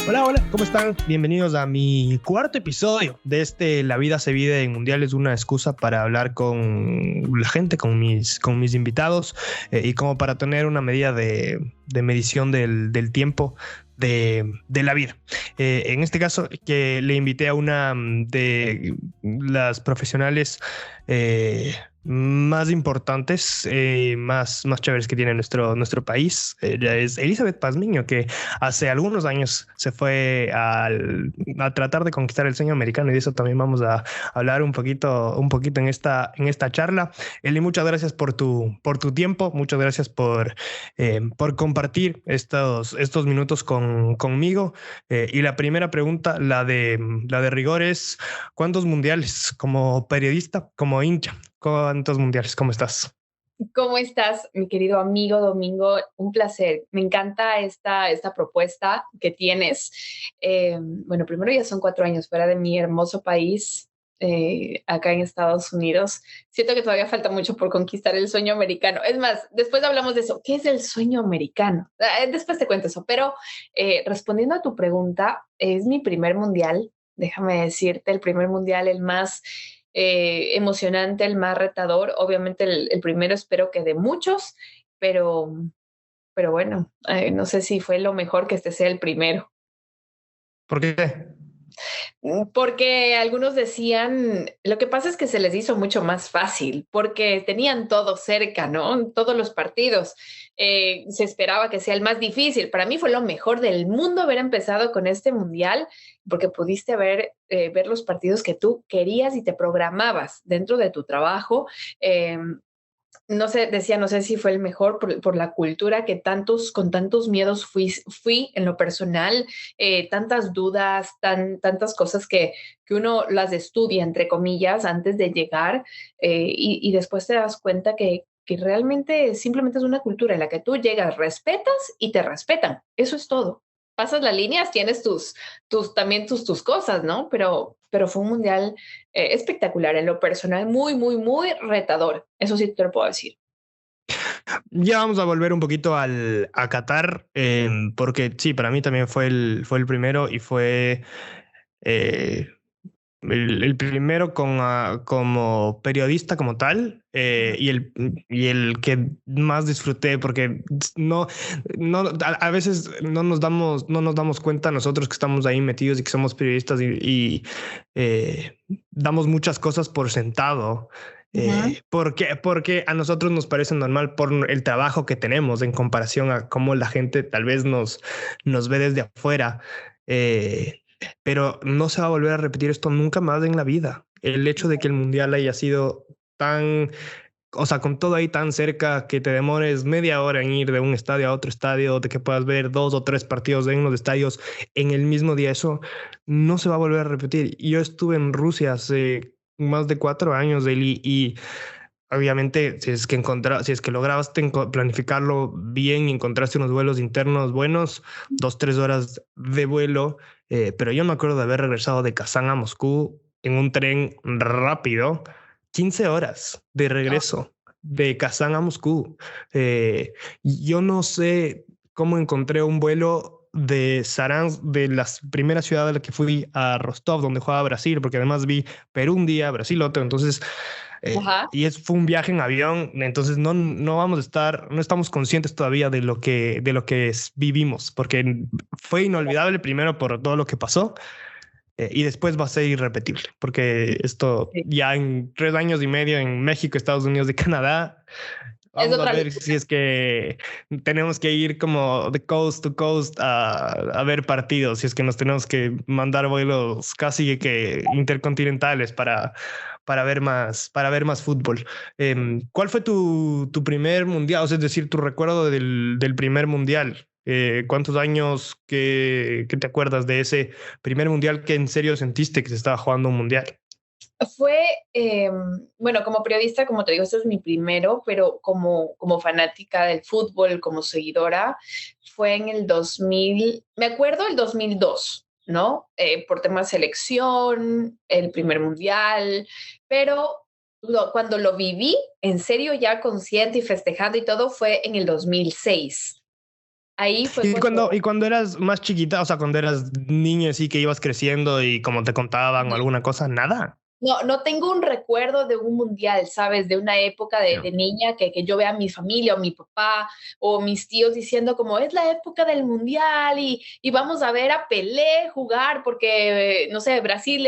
Hola, hola, ¿cómo están? Bienvenidos a mi cuarto episodio de La vida se vive en mundiales, una excusa para hablar con la gente, con mis invitados y como para tener una medida de medición del tiempo de la vida. En este caso, que le invité a una de las profesionales más importantes, más chéveres que tiene nuestro país. Ella es Elizabeth Pazmiño, que hace algunos años se fue a tratar de conquistar el sueño americano, y de eso también vamos a hablar un poquito en esta charla. Eli, muchas gracias por tu tiempo, muchas gracias por compartir estos minutos conmigo. Y la primera pregunta, la de rigor, es: ¿cuántos mundiales como periodista, como hincha? ¿Cuántos mundiales? ¿Cómo estás? ¿Cómo estás, mi querido amigo Domingo? Un placer. Me encanta esta propuesta que tienes. Bueno, primero ya son 4 años fuera de mi hermoso país, acá en Estados Unidos. Siento que todavía falta mucho por conquistar el sueño americano. Es más, después hablamos de eso. ¿Qué es el sueño americano? Después te cuento eso. Pero respondiendo a tu pregunta, es mi primer mundial. Déjame decirte, el primer mundial, el más emocionante, el más retador. Obviamente el primero espero que de muchos, pero, pero bueno, no sé si fue lo mejor que este sea el primero. ¿Por qué? Porque algunos decían, lo que pasa es que se les hizo mucho más fácil, porque tenían todo cerca, ¿no? Todos los partidos. Se esperaba que sea el más difícil. Para mí fue lo mejor del mundo haber empezado con este mundial, porque pudiste ver los partidos que tú querías y te programabas dentro de tu trabajo. Eh, no sé, decía, no sé si fue el mejor por la cultura que con tantos miedos fui en lo personal, tantas dudas, tantas cosas que uno las estudia, entre comillas, antes de llegar, y después te das cuenta que realmente simplemente es una cultura en la que tú llegas, respetas y te respetan. Eso es todo. Pasas las líneas, tienes también tus cosas, ¿no? Pero fue un mundial espectacular, en lo personal, muy, muy, muy retador. Eso sí te lo puedo decir. Ya vamos a volver un poquito a Qatar, porque sí, para mí también fue el primero, y fue eh, el primero como periodista como tal, y el que más disfruté, porque a veces no nos damos cuenta nosotros que estamos ahí metidos y que somos periodistas, y damos muchas cosas por sentado. Ujú. Porque a nosotros nos parece normal por el trabajo que tenemos en comparación a cómo la gente tal vez nos ve desde afuera. Pero no se va a volver a repetir esto nunca más en la vida. El hecho de que el mundial haya sido tan, o sea, con todo ahí tan cerca, que te demores media hora en ir de un estadio a otro estadio, de que puedas ver 2 o 3 partidos en los estadios en el mismo día, eso no se va a volver a repetir. Yo estuve en Rusia hace más de 4 años, Eli, y obviamente, si es que lograste planificarlo bien y encontraste unos vuelos internos buenos, 2, 3 horas de vuelo. Pero yo me acuerdo de haber regresado de Kazán a Moscú en un tren rápido, 15 horas de regreso de Kazán a Moscú. Yo no sé cómo encontré un vuelo de Saransk, de la primera ciudad a la que fui, a Rostov, donde jugaba Brasil, porque además vi Perú un día, Brasil otro. Entonces, Ajá. fue un viaje en avión. Entonces no estamos conscientes todavía de lo que vivimos, porque fue inolvidable primero por todo lo que pasó, y después va a ser irrepetible, porque esto Sí. ya en 3 años y medio en México, Estados Unidos y Canadá, Es vamos a otra ver si locura. es que tenemos que ir como de coast to coast a ver partidos, si es que nos tenemos que mandar vuelos casi que intercontinentales para ver más fútbol. ¿Cuál fue tu primer mundial? O sea, es decir, tu recuerdo del primer mundial. ¿Cuántos años que te acuerdas de ese primer mundial que en serio sentiste que se estaba jugando un mundial? Fue, bueno, como periodista, como te digo, este es mi primero, pero como fanática del fútbol, como seguidora, fue en el 2000, me acuerdo el 2002, ¿no? Por tema selección, el primer mundial, pero cuando lo viví, en serio, ya consciente y festejando y todo, fue en el 2006. Ahí fue Y cuando... cuando eras más chiquita, o sea, cuando eras niña, así que ibas creciendo y como te contaban o alguna cosa, nada. No, no tengo un recuerdo de un mundial, ¿sabes? De una época No. de niña que yo vea a mi familia o mi papá o mis tíos diciendo como es la época del mundial y vamos a ver a Pelé jugar porque, no sé, Brasil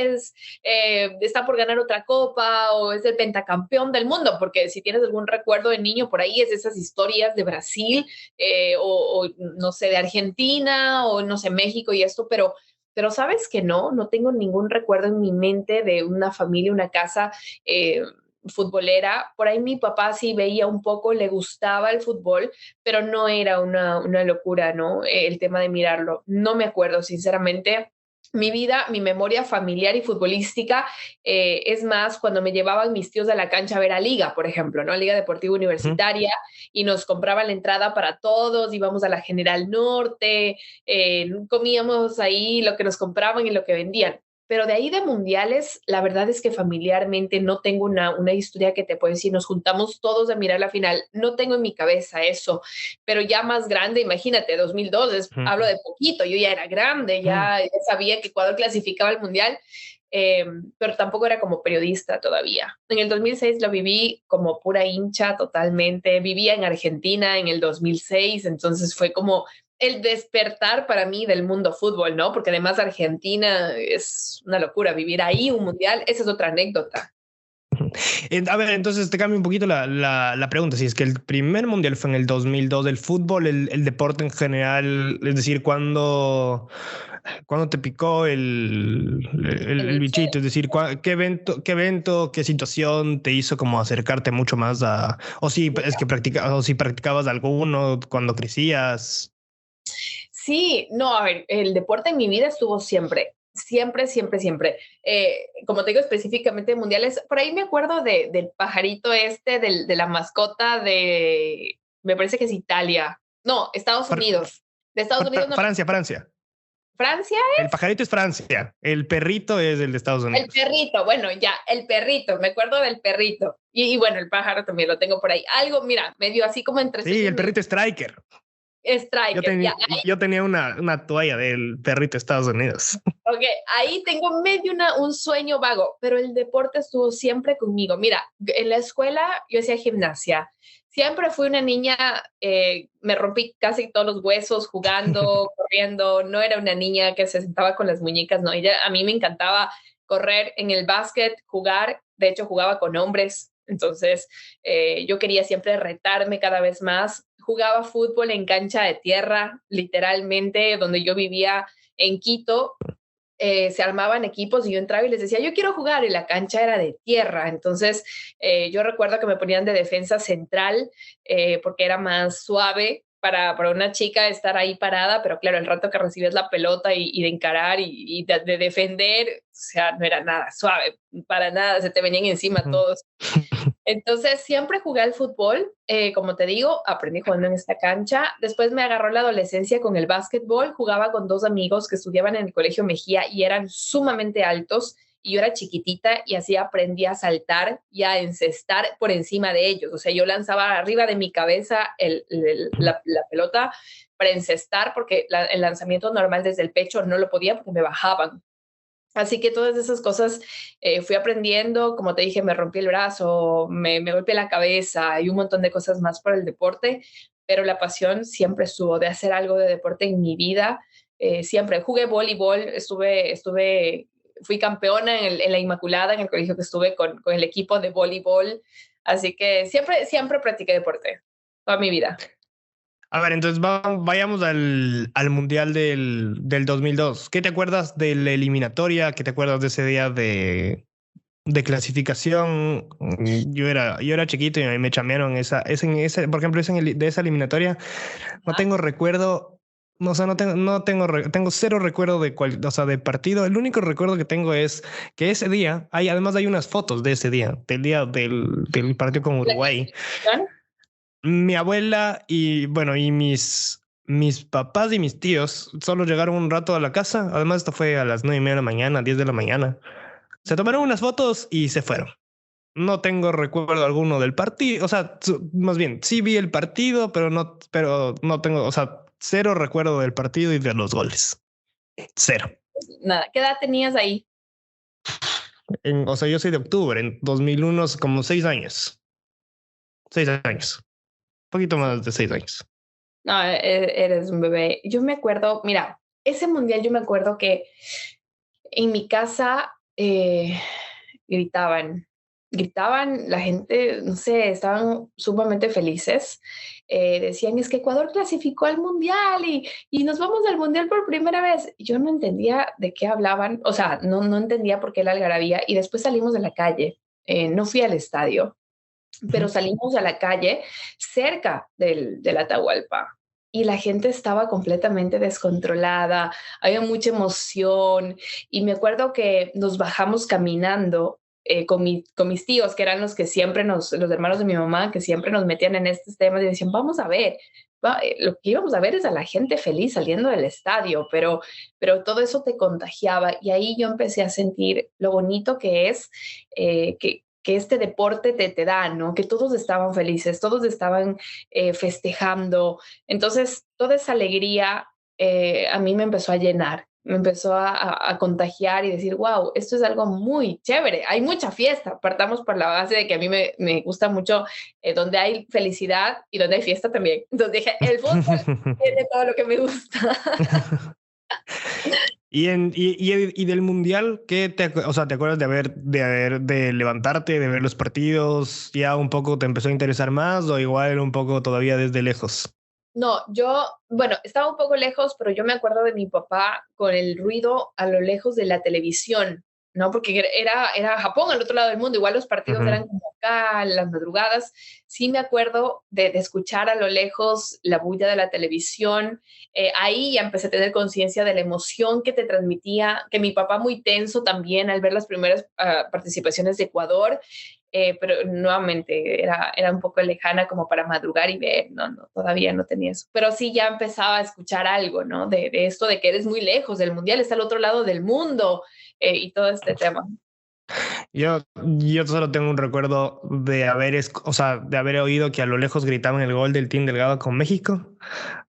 está por ganar otra copa o es el pentacampeón del mundo, porque si tienes algún recuerdo de niño por ahí es esas historias de Brasil o no sé, de Argentina o no sé, México y esto, pero sabes que no tengo ningún recuerdo en mi mente de una familia, una casa futbolera. Por ahí mi papá sí veía un poco, le gustaba el fútbol, pero no era una locura, ¿no? El tema de mirarlo. No me acuerdo, sinceramente. Mi vida, mi memoria familiar y futbolística es más cuando me llevaban mis tíos a la cancha a ver a Liga, por ejemplo, ¿no? Liga Deportiva Ujú. Universitaria, y nos compraban la entrada para todos, íbamos a la General Norte, comíamos ahí lo que nos compraban y lo que vendían. Pero de ahí de mundiales, la verdad es que familiarmente no tengo una historia que te puedo decir, nos juntamos todos a mirar la final. No tengo en mi cabeza eso, pero ya más grande, imagínate, 2002, hablo Ujú. de poquito, yo ya era grande, Ujú. ya sabía que Ecuador clasificaba al mundial, pero tampoco era como periodista todavía. En el 2006 lo viví como pura hincha totalmente. Vivía en Argentina en el 2006, entonces fue como el despertar para mí del mundo fútbol, ¿no? Porque además Argentina es una locura, vivir ahí un mundial, esa es otra anécdota. A ver, entonces te cambio un poquito la pregunta. Si es que el primer mundial fue en el 2002, el fútbol, el deporte en general, es decir, cuando te picó El el bicho. bichito, es decir, qué situación te hizo como acercarte mucho más a, o si es que o si practicabas alguno cuando crecías. Sí, no, a ver, el deporte en mi vida estuvo siempre, siempre, siempre, siempre. Como te digo específicamente mundiales, por ahí me acuerdo del pajarito de la mascota me parece que es Italia, no, Estados Fr- Unidos. De Estados Unidos no, Francia, Francia. Francia El es pajarito es Francia, el perrito es el de Estados el Unidos. perrito, bueno, ya, el perrito, me acuerdo del perrito. Y bueno, el pájaro también lo tengo por ahí. Algo, mira, medio así como entre Sí, sueños el perrito Striker. striker, ya. Yo tenía una toalla del perrito de Estados Unidos. Ok, ahí tengo medio un sueño vago, pero el deporte estuvo siempre conmigo. Mira, en la escuela yo hacía gimnasia. Siempre fui una niña, me rompí casi todos los huesos jugando, corriendo. No era una niña que se sentaba con las muñecas, no. A mí me encantaba correr en el básquet, jugar. De hecho, jugaba con hombres. Entonces, yo quería siempre retarme cada vez más. Jugaba fútbol en cancha de tierra, literalmente, donde yo vivía en Quito. Se armaban equipos y yo entraba y les decía, yo quiero jugar, y la cancha era de tierra. Entonces, yo recuerdo que me ponían de defensa central porque era más suave para una chica estar ahí parada, pero claro, el rato que recibías la pelota y de encarar y de defender, o sea, no era nada suave, para nada, se te venían encima todos. Entonces, siempre jugué al fútbol, como te digo, aprendí jugando en esta cancha. Después me agarró la adolescencia con el básquetbol. Jugaba con dos amigos que estudiaban en el Colegio Mejía y eran sumamente altos. Y yo era chiquitita y así aprendí a saltar y a encestar por encima de ellos. O sea, yo lanzaba arriba de mi cabeza la pelota para encestar porque el lanzamiento normal desde el pecho no lo podía porque me bajaban. Así que todas esas cosas fui aprendiendo, como te dije, me rompí el brazo, me golpeé la cabeza y un montón de cosas más por el deporte, pero la pasión siempre estuvo de hacer algo de deporte en mi vida. Siempre jugué voleibol, fui campeona en la Inmaculada, en el colegio que estuve con el equipo de voleibol, así que siempre, siempre practiqué deporte, toda mi vida. A ver, entonces vayamos al Mundial del 2002. ¿Qué te acuerdas de la eliminatoria? ¿Qué te acuerdas de ese día de clasificación? Yo era chiquito y a mí me chamearon por ejemplo, de esa eliminatoria. No Ajá. tengo recuerdo, no, o sea, tengo cero recuerdo o sea, de partido. El único recuerdo que tengo es que ese día, además hay unas fotos de ese día, del día del partido con La Uruguay. clasificación. Mi abuela y bueno, y mis papás y mis tíos solo llegaron un rato a la casa. Además, esto fue a las 9:30 de la mañana, 10 de la mañana. Se tomaron unas fotos y se fueron. No tengo recuerdo alguno del partido. O sea, más bien, sí vi el partido, pero no tengo, o sea, cero recuerdo del partido y de los goles. Cero. Nada, ¿qué edad tenías ahí? O sea, yo soy de octubre, en 2001, como 6 años. 6 años. Un poquito más de 6 años. No, eres un bebé. Yo me acuerdo, mira, ese mundial yo me acuerdo que en mi casa gritaban, gritaban, la gente, no sé, estaban sumamente felices. Decían, es que Ecuador clasificó al mundial y nos vamos al mundial por primera vez. Yo no entendía de qué hablaban, o sea, no entendía por qué la algarabía y después salimos de la calle. No fui al estadio, pero salimos a la calle cerca del Atahualpa y la gente estaba completamente descontrolada, había mucha emoción y me acuerdo que nos bajamos caminando con mis tíos, que eran los que siempre los hermanos de mi mamá, que siempre nos metían en estos temas y decían, vamos a ver, lo que íbamos a ver es a la gente feliz saliendo del estadio, pero todo eso te contagiaba y ahí yo empecé a sentir lo bonito que es que este deporte te da, ¿no? Que todos estaban felices, todos estaban festejando. Entonces, toda esa alegría a mí me empezó a llenar, me empezó a contagiar y decir, wow, esto es algo muy chévere, hay mucha fiesta. Partamos por la base de que a mí me gusta mucho donde hay felicidad y donde hay fiesta también. Entonces dije, el fútbol tiene todo lo que me gusta. Y del mundial, o sea, ¿te acuerdas de levantarte, de ver los partidos? ¿Ya un poco te empezó a interesar más o igual un poco todavía desde lejos? No, bueno, estaba un poco lejos, pero yo me acuerdo de mi papá con el ruido a lo lejos de la televisión, ¿no? Porque era Japón al otro lado del mundo, igual los partidos Ujú. eran como acá, las madrugadas. Sí me acuerdo de escuchar a lo lejos la bulla de la televisión. Ahí ya empecé a tener conciencia de la emoción que te transmitía, que mi papá muy tenso también al ver las primeras participaciones de Ecuador. Pero nuevamente era un poco lejana como para madrugar y ver, no, todavía no tenía eso. Pero sí ya empezaba a escuchar algo, ¿no? De esto de que eres muy lejos del mundial, está al otro lado del mundo y todo este tema. Yo solo tengo un recuerdo o sea, de haber oído que a lo lejos gritaban el gol del Team Delgado con México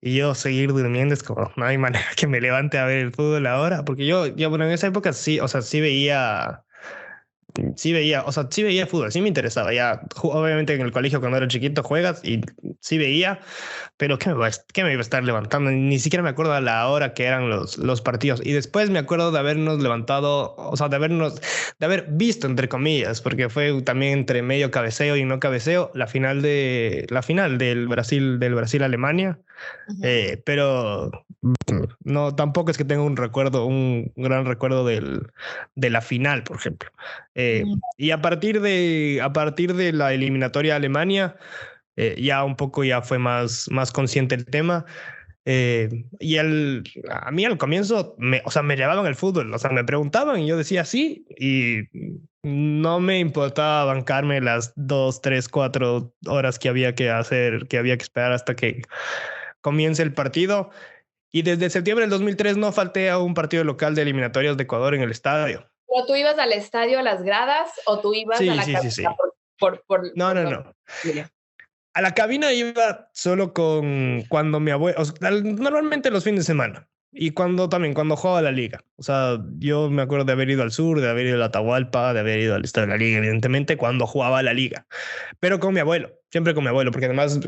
y yo seguir durmiendo es como, no hay manera que me levante a ver el fútbol ahora, porque bueno, en esa época sí, o sea, o sea, sí veía fútbol, sí me interesaba. Ya, obviamente en el colegio cuando era chiquito juegas y sí veía, pero ¿qué me iba a estar levantando? Ni siquiera me acuerdo a la hora que eran los partidos. Y después me acuerdo de habernos levantado, o sea, de haber visto, entre comillas, porque fue también entre medio cabeceo y no cabeceo, la final del Brasil-Alemania. Ujú. Pero no, tampoco es que tenga un gran recuerdo de la final, por ejemplo. Mm. Y a partir de la eliminatoria a Alemania, ya un poco ya fue más consciente el tema. A mí al comienzo, o sea, me llevaban el fútbol, o sea, me preguntaban y yo decía sí, y no me importaba bancarme las 2, 3, 4 horas que había que hacer, que había que esperar hasta que comience el partido. Y desde septiembre del 2003 no falté a un partido local de eliminatorias de Ecuador en el estadio. ¿Pero tú ibas al estadio a las gradas o tú ibas a Sí, la sí, sí, cabina sí. No, por no, donde? no. A la cabina iba solo cuando mi abuelo, o sea, normalmente los fines de semana. Y cuando jugaba la liga. O sea, yo me acuerdo de haber ido al sur, de haber ido a Atahualpa, de haber ido al estadio de la liga, evidentemente, cuando jugaba la liga. Pero con mi abuelo, siempre con mi abuelo, porque además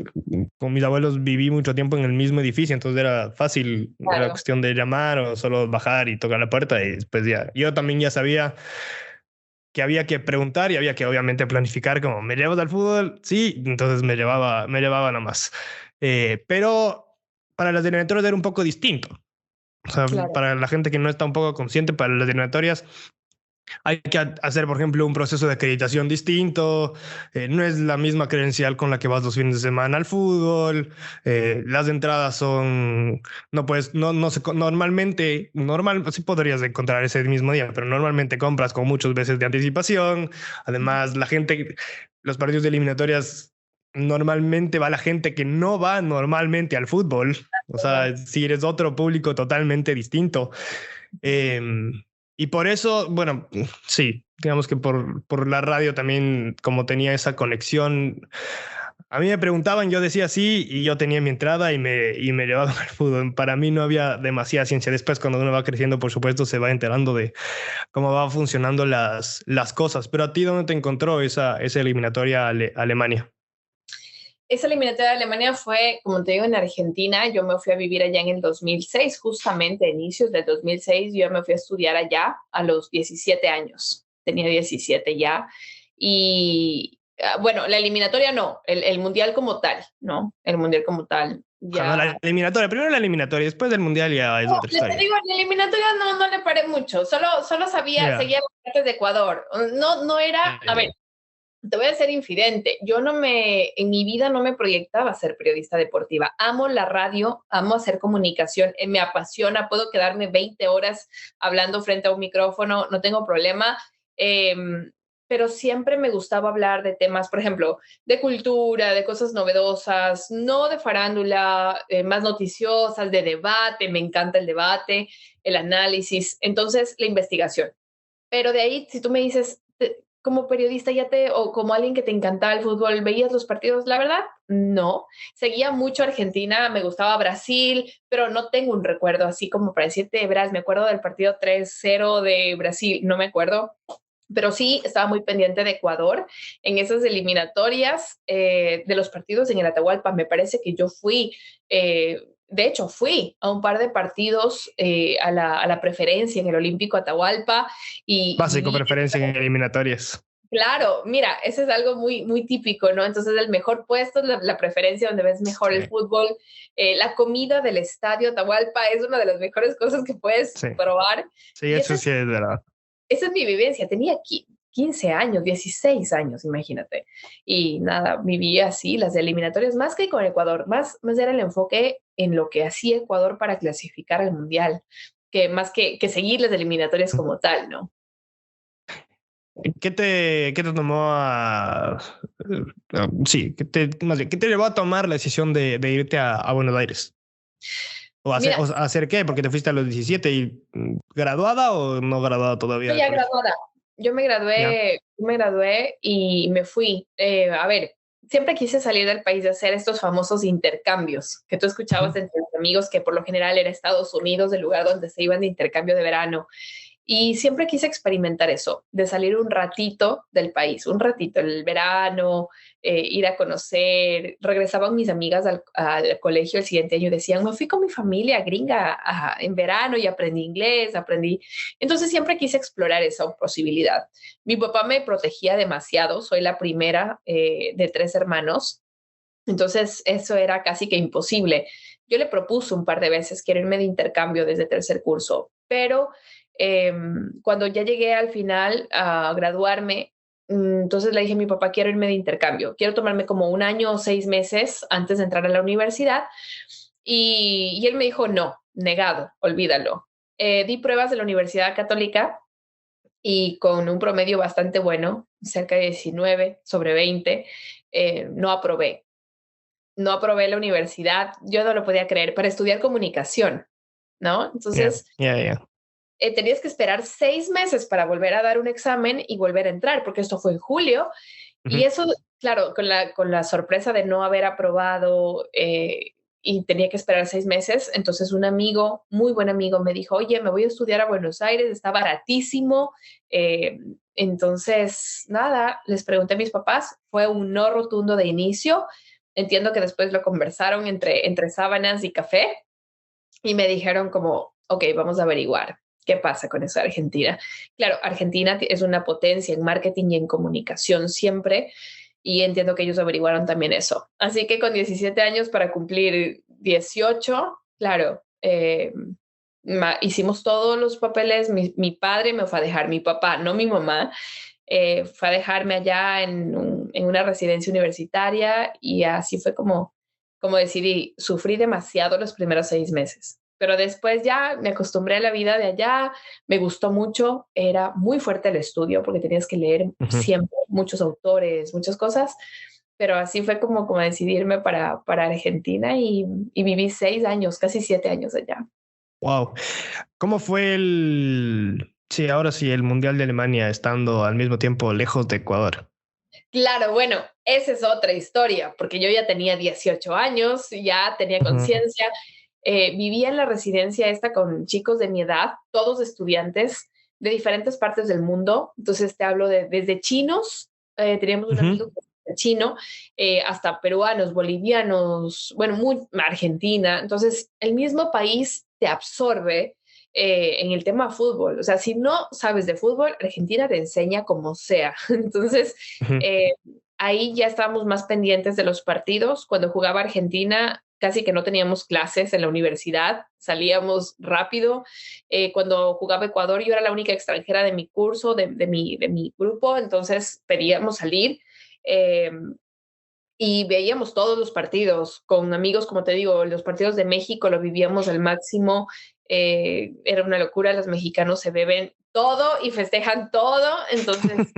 con mis abuelos viví mucho tiempo en el mismo edificio, entonces era fácil, era Claro. cuestión de llamar o solo bajar y tocar la puerta y después ya. Yo también ya sabía que había que preguntar y había que obviamente planificar como, ¿me llevas al fútbol? Sí, entonces me llevaba nomás. Pero para las eliminatorias era un poco distinto. O sea, Claro. para la gente que no está un poco consciente, para las eliminatorias hay que hacer, por ejemplo, un proceso de acreditación distinto. No es la misma credencial con la que vas los fines de semana al fútbol. Las entradas son, no puedes, no sé, sí podrías encontrar ese mismo día, pero normalmente compras con muchos meses de anticipación. Además, los partidos de eliminatorias, normalmente va la gente que no va normalmente al fútbol. O ¿Verdad? sea, si eres otro público totalmente distinto. Eh, y por eso, bueno, sí, digamos que por la radio también, como tenía esa conexión, A mí me preguntaban, yo decía sí y yo tenía mi entrada y me llevaban al fútbol. Para mí no había demasiada ciencia. Después, cuando uno va creciendo, por supuesto, se va enterando de cómo van funcionando las cosas. Pero a ti, ¿dónde te encontró esa eliminatoria a Alemania? Esa eliminatoria de Alemania fue, como te digo, en Argentina. Yo me fui a vivir allá en el 2006, justamente a inicios del 2006. Yo me fui a estudiar allá a los 17 años. Tenía 17 ya. Y bueno, la eliminatoria no, el mundial como tal, ¿no? El mundial como tal. No, Ya. la eliminatoria. Primero la eliminatoria, después del mundial ya es No, otra te historia. digo, la eliminatoria no le paré mucho. Solo sabía, Yeah. seguía los partes de Ecuador. No era, a ver, te voy a ser infidente. En mi vida no me proyectaba ser periodista deportiva. Amo la radio, amo hacer comunicación, me apasiona, puedo quedarme 20 horas hablando frente a un micrófono, no tengo problema. Eh, pero siempre me gustaba hablar de temas, por ejemplo, de cultura, de cosas novedosas, no de farándula, más noticiosas, de debate, me encanta el debate, el análisis, entonces la investigación. Pero de ahí, si tú me dices, como periodista o como alguien que te encantaba el fútbol, ¿veías los partidos? La verdad, no. Seguía mucho Argentina, me gustaba Brasil, pero no tengo un recuerdo así como para decirte, verás, me acuerdo del partido 3-0 de Brasil, no me acuerdo. Pero sí estaba muy pendiente de Ecuador en esas eliminatorias de los partidos en el Atahualpa. Me parece que yo fui de hecho, fui a un par de partidos a la preferencia en el Olímpico Atahualpa y Básico viví, preferencia en eliminatorias. claro, mira, eso es algo muy típico, ¿no? Entonces, el mejor puesto es la preferencia donde ves mejor el Sí, fútbol. La comida del estadio Atahualpa es una de las mejores cosas que puedes sí, probar. sí, Y eso sí es verdad. esa es mi vivencia. Tenía 15 años, 16 años, imagínate. Y nada, viví así las eliminatorias, más que con Ecuador, más era el enfoque en lo que hacía Ecuador para clasificar al Mundial, que más que seguir las eliminatorias como tal, ¿no? ¿Qué te tomó sí, más bien, ¿qué te llevó a tomar la decisión de irte a Buenos Aires? Mira, O hacer qué? Porque te fuiste a los 17 y ¿graduada o no graduada todavía yo del ya colegio? graduada. Ya. Yo me gradué y me fui. A ver, siempre quise salir del país de hacer estos famosos intercambios que tú escuchabas Ujú. entre los amigos, que por lo general era Estados Unidos, el lugar donde se iban de intercambio de verano. Y siempre quise experimentar eso, de salir un ratito del país, un ratito, el verano, ir a conocer. Regresaban mis amigas al colegio el siguiente año y decían, me fui con mi familia gringa en verano y aprendí inglés, aprendí. Entonces siempre quise explorar esa posibilidad. Mi papá me protegía demasiado, soy la primera de 3 hermanos, entonces eso era casi que imposible. Yo le propuse un par de veces quiero irme de intercambio desde tercer curso, pero eh, cuando ya llegué al final a graduarme, entonces le dije a mi papá, quiero irme de intercambio, quiero tomarme como un año o 6 meses antes de entrar a la universidad. Y él me dijo, no, negado, olvídalo. Di pruebas de la Universidad Católica y con un promedio bastante bueno, cerca de 19 sobre 20, no aprobé la universidad, yo no lo podía creer, para estudiar comunicación, ¿no? Ya, Entonces, ya, ya. tenías que esperar 6 meses para volver a dar un examen y volver a entrar, porque esto fue en julio. Y Ujú. eso, claro, con la sorpresa de no haber aprobado y tenía que esperar 6 meses, entonces un amigo, muy buen amigo, me dijo, oye, me voy a estudiar a Buenos Aires, está baratísimo. Entonces, nada, les pregunté a mis papás, fue un no rotundo de inicio. Entiendo que después lo conversaron entre sábanas y café y me dijeron como, ok, vamos a averiguar qué pasa con eso de Argentina. Claro, Argentina es una potencia en marketing y en comunicación siempre, y entiendo que ellos averiguaron también eso. Así que con 17 años para cumplir 18, claro, hicimos todos los papeles. Mi padre me fue a dejar, mi papá, no mi mamá, fue a dejarme allá en una residencia universitaria y así fue como decidí. Sufrí demasiado los primeros 6 meses, pero después ya me acostumbré a la vida de allá, me gustó mucho, era muy fuerte el estudio porque tenías que leer Ujú. siempre muchos autores, muchas cosas, pero así fue como decidirme para Argentina y viví 6 años, casi 7 años allá. Wow. ¿Cómo fue sí, ahora sí, el Mundial de Alemania estando al mismo tiempo lejos de Ecuador? Claro, bueno, esa es otra historia, porque yo ya tenía 18 años, ya tenía Ujú, conciencia, vivía en la residencia esta con chicos de mi edad, todos estudiantes de diferentes partes del mundo, entonces te hablo de desde chinos, teníamos un ujú, amigo que era chino, hasta peruanos, bolivianos, bueno, muy Argentina, entonces el mismo país te absorbe en el tema fútbol. O sea, si no sabes de fútbol, Argentina te enseña como sea. Entonces, ujú. eh, ahí ya estábamos más pendientes de los partidos. Cuando jugaba Argentina, casi que no teníamos clases en la universidad, salíamos rápido. Cuando jugaba Ecuador, yo era la única extranjera de mi curso, de mi grupo, entonces pedíamos salir. Eh, y veíamos todos los partidos con amigos, como te digo, los partidos de México lo vivíamos al máximo, era una locura, los mexicanos se beben todo y festejan todo, entonces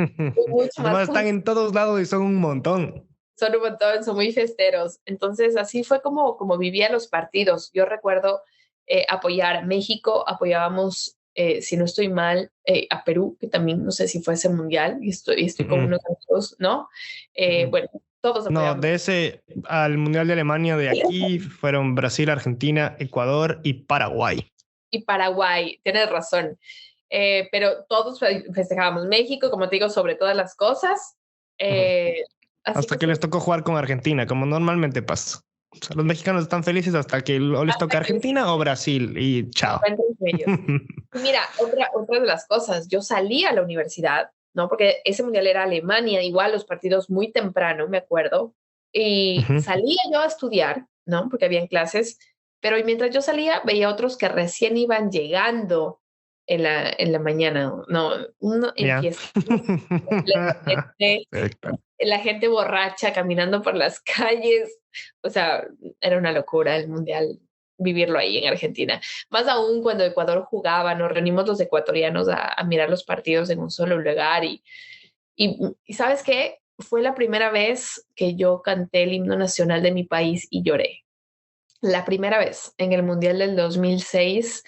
mucho más Además están en todos lados y son un montón. son un montón, son muy festeros. Entonces, así fue como vivía los partidos. Yo recuerdo apoyar a México, apoyábamos, si no estoy mal, a Perú, que también no sé si fue ese mundial, y estoy con Ujú, unos amigos, ¿no? ujú. Bueno, todos No, apoyamos. de ese al Mundial de Alemania de aquí fueron Brasil, Argentina, Ecuador y Paraguay. Y Paraguay, tienes razón. Pero todos festejábamos México, como te digo, sobre todas las cosas. Ujú. Eh, así Hasta que que fue les tocó jugar con Argentina, como normalmente pasa. O sea, los mexicanos están felices hasta que o les hasta toca que Argentina o Brasil y se chao. encuentren ellos. Y mira, otra de las cosas, yo salí a la universidad, ¿no? Porque ese mundial era Alemania, igual los partidos muy temprano, me acuerdo, y Ujú. salía yo a estudiar, ¿no? Porque habían clases, pero mientras yo salía veía otros que recién iban llegando en la mañana, ¿no? Uno en Ya. fiesta, completamente, Perfecto. la gente borracha caminando por las calles, o sea, era una locura el mundial vivirlo ahí en Argentina. Más aún cuando Ecuador jugaba, nos reunimos los ecuatorianos a mirar los partidos en un solo lugar y ¿sabes qué? Fue la primera vez que yo canté el himno nacional de mi país y lloré. La primera vez en el Mundial del 2006,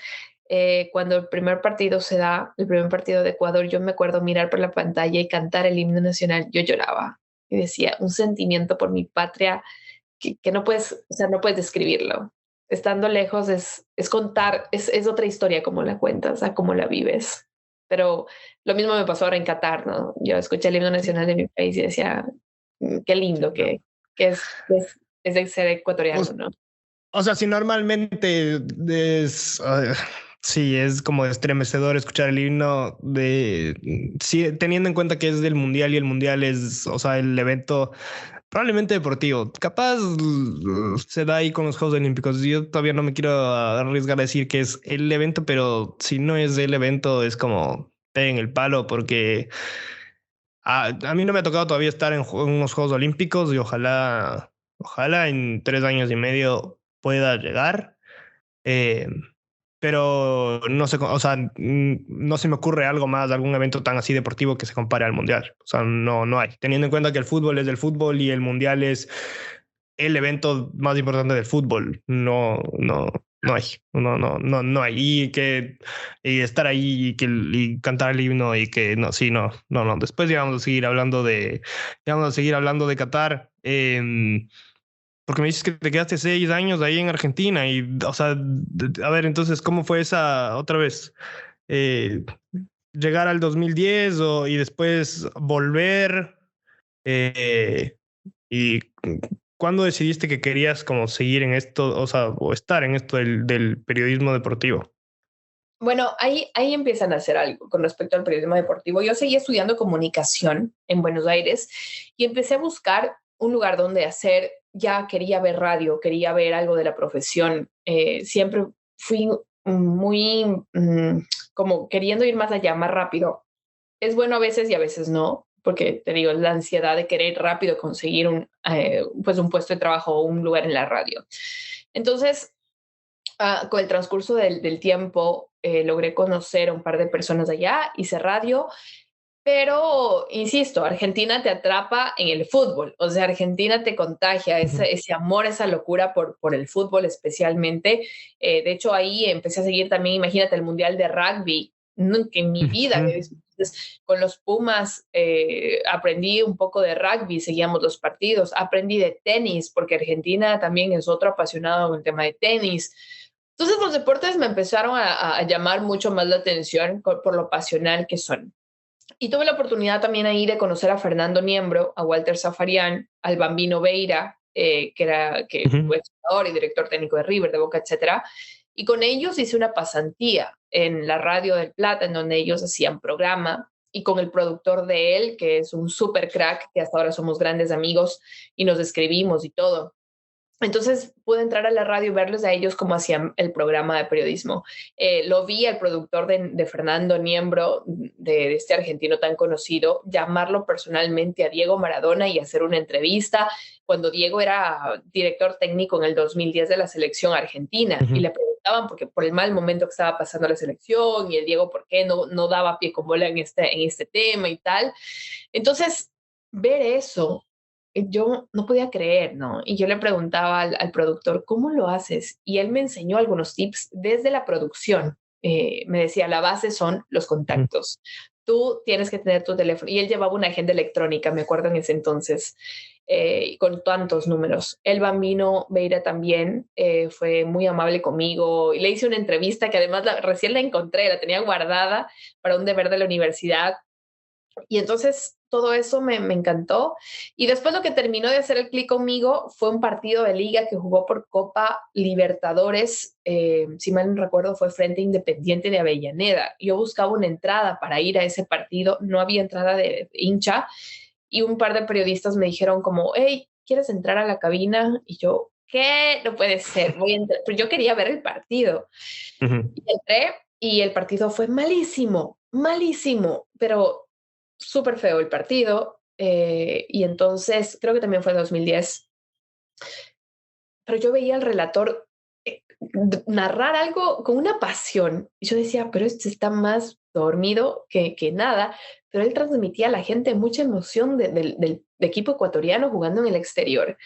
cuando el primer partido se da, el primer partido de Ecuador, yo me acuerdo mirar por la pantalla y cantar el himno nacional, yo lloraba y decía, un sentimiento por mi patria que no puedes, o sea, no puedes describirlo. Estando lejos es contar, es otra historia como la cuentas, a cómo la vives. Pero lo mismo me pasó ahora en Qatar, ¿no? Yo escuché el himno nacional de mi país y decía, qué lindo que es de ser O, ecuatoriano, ¿no? o sea, si normalmente sí, es como estremecedor escuchar el himno sí, teniendo en cuenta que es del mundial y el mundial es, o sea, el evento probablemente deportivo. Capaz se da ahí con los Juegos Olímpicos. Yo todavía no me quiero arriesgar a decir que es el evento, pero si no es el evento, es como en el palo, porque a mí no me ha tocado todavía estar en unos Juegos Olímpicos y ojalá en 3 años y medio pueda llegar. Eh, pero no sé, o sea, no se me ocurre algo más, algún evento tan así deportivo que se compare al mundial. O sea, no hay. Teniendo en cuenta que el fútbol es del fútbol y el mundial es el evento más importante del fútbol. No hay. No hay. Y estar ahí y cantar el himno y que no, sí, no. Después ya vamos a seguir hablando de Qatar. Porque me dices que te quedaste 6 años ahí en Argentina y, o sea, a ver, entonces, ¿cómo fue esa otra vez? Eh, Llegar al 2010 y después volver. eh, y ¿cuándo decidiste que querías como seguir en esto, o sea, o estar en esto del periodismo deportivo? Bueno, ahí empiezan a hacer algo con respecto al periodismo deportivo. Yo seguí estudiando comunicación en Buenos Aires y empecé a buscar un lugar donde hacer, ya quería ver radio, quería ver algo de la profesión. Siempre fui muy como queriendo ir más allá, más rápido. Es bueno a veces y a veces no, porque te digo, la ansiedad de querer rápido conseguir pues un puesto de trabajo o un lugar en la radio. Entonces, con el transcurso del tiempo, logré conocer a un par de personas allá, hice radio, pero insisto, Argentina te atrapa en el fútbol, o sea, Argentina te contagia Ujú, ese amor, esa locura por el fútbol especialmente. De hecho, ahí empecé a seguir también, imagínate, el Mundial de Rugby. Nunca en mi vida ujú. había visto Entonces, con los Pumas aprendí un poco de rugby, seguíamos los partidos, aprendí de tenis, porque Argentina también es otro apasionado en el tema de tenis. Entonces los deportes me empezaron a llamar mucho más la atención por lo pasional que son. Y tuve la oportunidad también ahí de conocer a Fernando Niembro, a Walter Zafarian, al Bambino Veira, que Ujú. fue jugador y director técnico de River, de Boca, etcétera. Y con ellos hice una pasantía en la Radio del Plata, en donde ellos hacían programa, y con el productor de él, que es un super crack, que hasta ahora somos grandes amigos y nos escribimos y todo. Entonces pude entrar a la radio y verles a ellos cómo hacían el programa de periodismo. Lo vi al productor de Fernando Niembro, de este argentino tan conocido, llamarlo personalmente a Diego Maradona y hacer una entrevista cuando Diego era director técnico en el 2010 de la selección argentina. Y Ujú. le preguntaban porque por el mal momento que estaba pasando la selección y el Diego por qué no daba pie con bola en este tema y tal. Entonces, ver eso yo no podía creer, ¿no? Y yo le preguntaba al productor, ¿cómo lo haces? Y él me enseñó algunos tips desde la producción. Me decía, la base son los Ujú. contactos. Tú tienes que tener tu teléfono. Y él llevaba una agenda electrónica, me acuerdo en ese entonces, con tantos números. El Bambino Veira también fue muy amable conmigo y le hice una entrevista que además recién la encontré, la tenía guardada para un deber de la universidad y entonces todo eso me encantó. Y después lo que terminó de hacer el clic conmigo fue un partido de liga que jugó por Copa Libertadores, si mal no recuerdo fue frente a Independiente de Avellaneda. Yo buscaba una entrada para ir a ese partido, no había entrada de hincha y un par de periodistas me dijeron como, hey, ¿quieres entrar a la cabina? Y yo, ¿qué? No puede ser, voy a entrar. Pero yo quería ver el partido. Ujú. Y entré y el partido fue malísimo, malísimo, pero súper feo el partido. Y entonces, creo que también fue en 2010, pero yo veía al relator narrar algo con una pasión. Y yo decía, pero este está más dormido que nada, pero él transmitía a la gente mucha emoción del equipo ecuatoriano jugando en el exterior.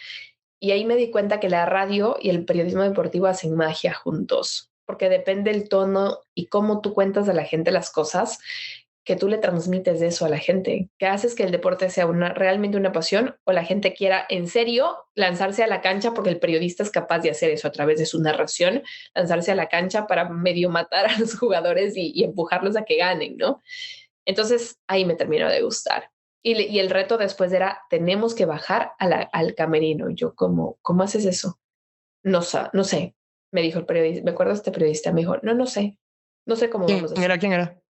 Y ahí me di cuenta que la radio y el periodismo deportivo hacen magia juntos, porque depende el tono y cómo tú cuentas a la gente las cosas, que tú le transmites eso a la gente, que haces que el deporte sea realmente una pasión o la gente quiera en serio lanzarse a la cancha porque el periodista es capaz de hacer eso a través de su narración, lanzarse a la cancha para medio matar a los jugadores y empujarlos a que ganen, ¿no? Entonces ahí me terminó de gustar. Y el reto después era, tenemos que bajar al camerino. Yo, ¿cómo haces eso? No sé, me dijo el periodista, me acuerdo este periodista, me dijo, no sé, no sé cómo ¿Quién vamos a hacer. era? ¿Quién era?